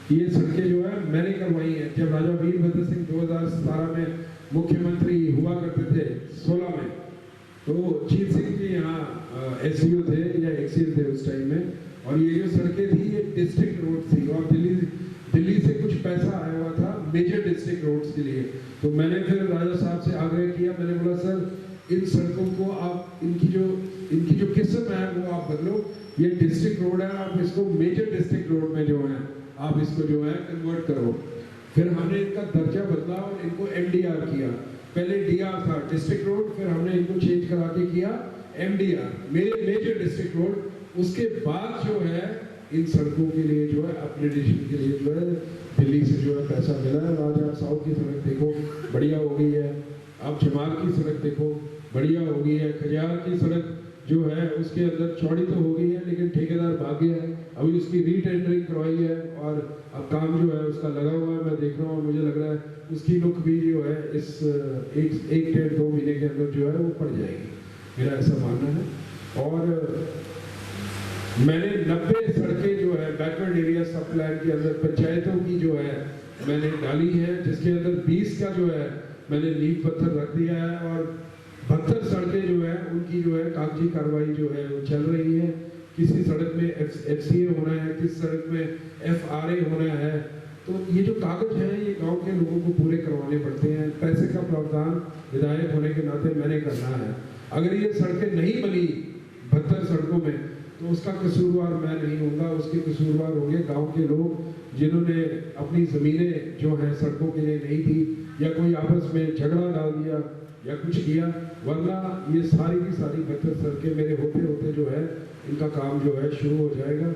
कि ये सड़कें जो है मैंने करवाई हैं। जब राजा वीरभद्र सिंह 2017 में मुख्यमंत्री हुआ करते थे 16 में, तो जीत सिंह जी यहाँ एसडीओ थे या एक्सीएल थे उस टाइम में, और ये जो सड़कें थी ये डिस्ट्रिक्ट रोड थी और दिल्ली से कुछ पैसा आया हुआ था मेजर डिस्ट्रिक्ट रोड्स के लिए। तो मैंने फिर राजा साहब से आग्रह किया, मैंने बोला सर इन सड़कों को आप इनकी जो किस्म है वो आप बदलो, ये डिस्ट्रिक्ट रोड है आप इसको मेजर डिस्ट्रिक्ट रोड में जो है आप इसको जो है कन्वर्ट करो। फिर हमने इनका दर्जा बदला और इनको एमडीआर किया। पहले डीआर था डिस्ट्रिक्ट रोड, फिर हमने इनको चेंज करा के किया एमडीआर मेजर डिस्ट्रिक्ट रोड। उसके बाद जो है इन सड़कों के लिए जो है अपग्रेडेशन के लिए जो है दिल्ली से जो है पैसा मिला है। आज आप साउथ की सड़क देखो बढ़िया हो गई है, आप जमाल की सड़क देखो बढ़िया हो गई है, खजियार की सड़क जो है उसके अंदर चौड़ी तो हो गई है लेकिन ठेकेदार भाग गया है, अभी उसकी रीटेंडरिंग करवाई है और अब काम जो है उसका लगा हुआ है। मैं देख रहा हूँ और मुझे लग रहा है उसकी लुक भी जो है इस 1-1.5-2 महीने के अंदर जो है वो पड़ जाएगी, मेरा ऐसा मानना है। और मैंने 90 सड़कें जो है बैकवर्ड एरिया सब प्लान के अंदर पंचायतों की जो है मैंने डाली है, जिसके अंदर 20 का जो है मैंने नींव पत्थर रख दिया है और 72 सड़कें जो है उनकी जो है कागजी कार्रवाई जो है वो चल रही है। किसी सड़क में एफसीए होना है, किस सड़क में एफआरए होना है, तो ये जो कागज है ये गांव के लोगों को पूरे करवाने पड़ते हैं। पैसे का प्रावधान विधायक होने के नाते मैंने करना है। अगर ये सड़कें नहीं बनी 72 सड़कों में तो उसका कसूरवार मैं नहीं होऊंगा, उसके कसूरवार होंगे गांव के लोग जिन्होंने अपनी ज़मीनें जो है सड़कों के लिए नहीं दी या कोई आपस में झगड़ा डाल दिया या कुछ किया, वरना ये सारी की सारी 72 सड़कें मेरे होते होते जो है इनका काम जो है शुरू हो जाएगा।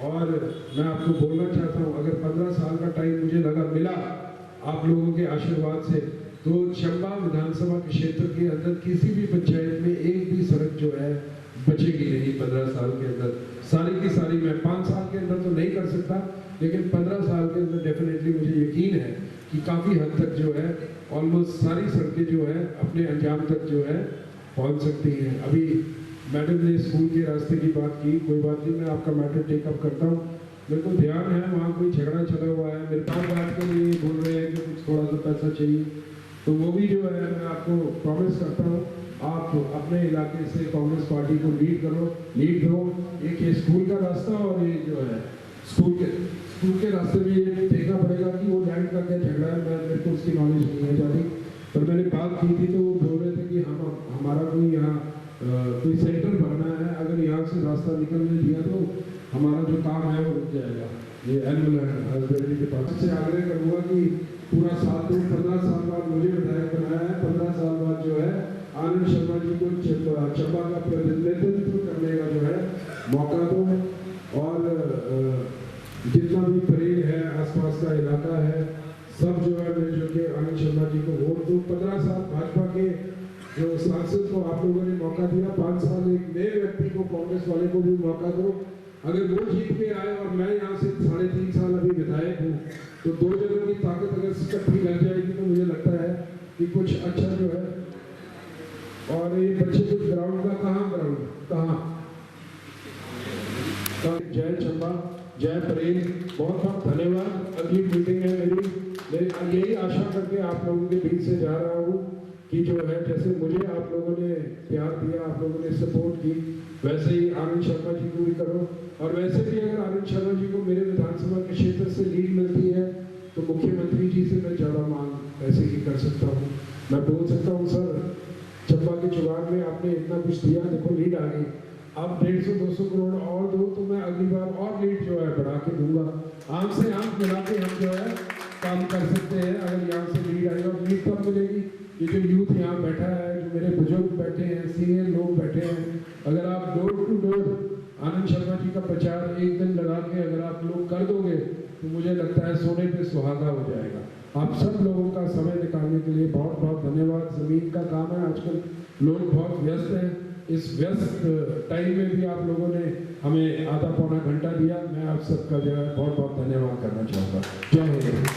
और मैं आपको बोलना चाहता हूँ अगर 15 साल का टाइम मुझे मिला आप लोगों के आशीर्वाद से, तो चंबा विधानसभा के क्षेत्र के अंदर किसी भी पंचायत में एक भी सड़क जो है बचेगी नहीं 15 साल के अंदर। सारी की सारी मैं 5 साल के अंदर तो नहीं कर सकता, लेकिन 15 साल के अंदर डेफिनेटली मुझे यकीन है कि काफ़ी हद तक जो है ऑलमोस्ट सारी सड़कें जो है अपने अंजाम तक जो है पहुंच सकती हैं। अभी मैडम ने स्कूल के रास्ते की बात की, कोई बात नहीं, मैं आपका मैटर टेकअप करता हूँ। मेरे को ध्यान है वहाँ कोई झगड़ा चला हुआ है, मेरे पास बात के लिए बोल रहे हैं कि कुछ थोड़ा सा पैसा चाहिए, तो वो भी जो है मैं आपको प्रॉमिस करता हूँ आप अपने इलाके से कांग्रेस पार्टी को लीड करो। एक ये स्कूल का रास्ता और ये जो है स्कूल के रास्ते में ये देखना पड़ेगा कि वो लैंड का क्या झगड़ा है, मेरे को उसकी नॉलेज नहीं है ज़्यादा, पर मैंने बात की थी तो वो बोल रहे थे कि हमारा कोई यहाँ कोई सेंटर बनना है, अगर यहाँ से रास्ता निकलने दिया तो हमारा जो काम है वो रुक जाएगा। ये एनिमल हस्बेंड्री के पास से आग्रह करूँगा कि पूरा साल दो 15 साल बाद मुझे विधायक बनाया है, 15 साल बाद जो है आनंद शर्मा जी को चंबा का प्रतिनिधित्व करने का जो है मौका दो। और जितना भी परेड है आसपास का इलाका है सब जो है मिलजुल के आनंद शर्मा जी को वोट दो। 15 साल भाजपा के जो सांसद को आप लोगों ने मौका दिया, 5 साल एक नए व्यक्ति को कांग्रेस वाले को भी मौका दो। अगर वो जीत के आए और मैं यहाँ से 3.5 साल अभी विधायक हूँ तो 2 जनों की ताकत अगर इकट्ठी लग जाएगी तो मुझे लगता है कि कुछ अच्छा जो है। और ये बच्चे कुछ ग्राउंड का कहाँ जय चंबा, जय परेड, बहुत बहुत धन्यवाद। अगली मीटिंग है मेरी, यही आशा करके आप लोगों के बीच से जा रहा हूँ कि जो है जैसे मुझे आप लोगों ने प्यार दिया, आप लोगों ने सपोर्ट की, वैसे ही आनंद शर्मा जी को भी करो। और वैसे भी अगर आनंद शर्मा जी को मेरे विधानसभा के क्षेत्र से लीड मिलती है तो मुख्यमंत्री जी से मैं ज़्यादा मांग ऐसे ही कर सकता हूँ। मैं बोल सकता हूँ सर चंबा के चुनाव में आपने इतना कुछ दिया, देखो लीड आ गई, अब 150-200 करोड़ और दो तो मैं अगली बार और लीड जो है बढ़ा के दूंगा। आंख से आंख मिला के हम जो है काम कर सकते हैं। अगर यहाँ से लीड आई और लीड कब मिलेगी ये जो यूथ यहाँ बैठा है, जो मेरे बुजुर्ग बैठे हैं, सीनियर लोग बैठे हैं, अगर आप door to door Anand Sharma ji का प्रचार एक दिन लगा के अगर आप लोग कर दोगे तो मुझे लगता है सोने पे सुहागा हो जाएगा। आप सब लोगों का समय निकालने के लिए बहुत बहुत धन्यवाद। ज़मीन का काम है, आजकल लोग बहुत व्यस्त हैं, इस व्यस्त टाइम में भी आप लोगों ने हमें आधा पौना घंटा दिया। मैं आप सबका जो है बहुत बहुत धन्यवाद करना चाहूँगा। जय हिंद।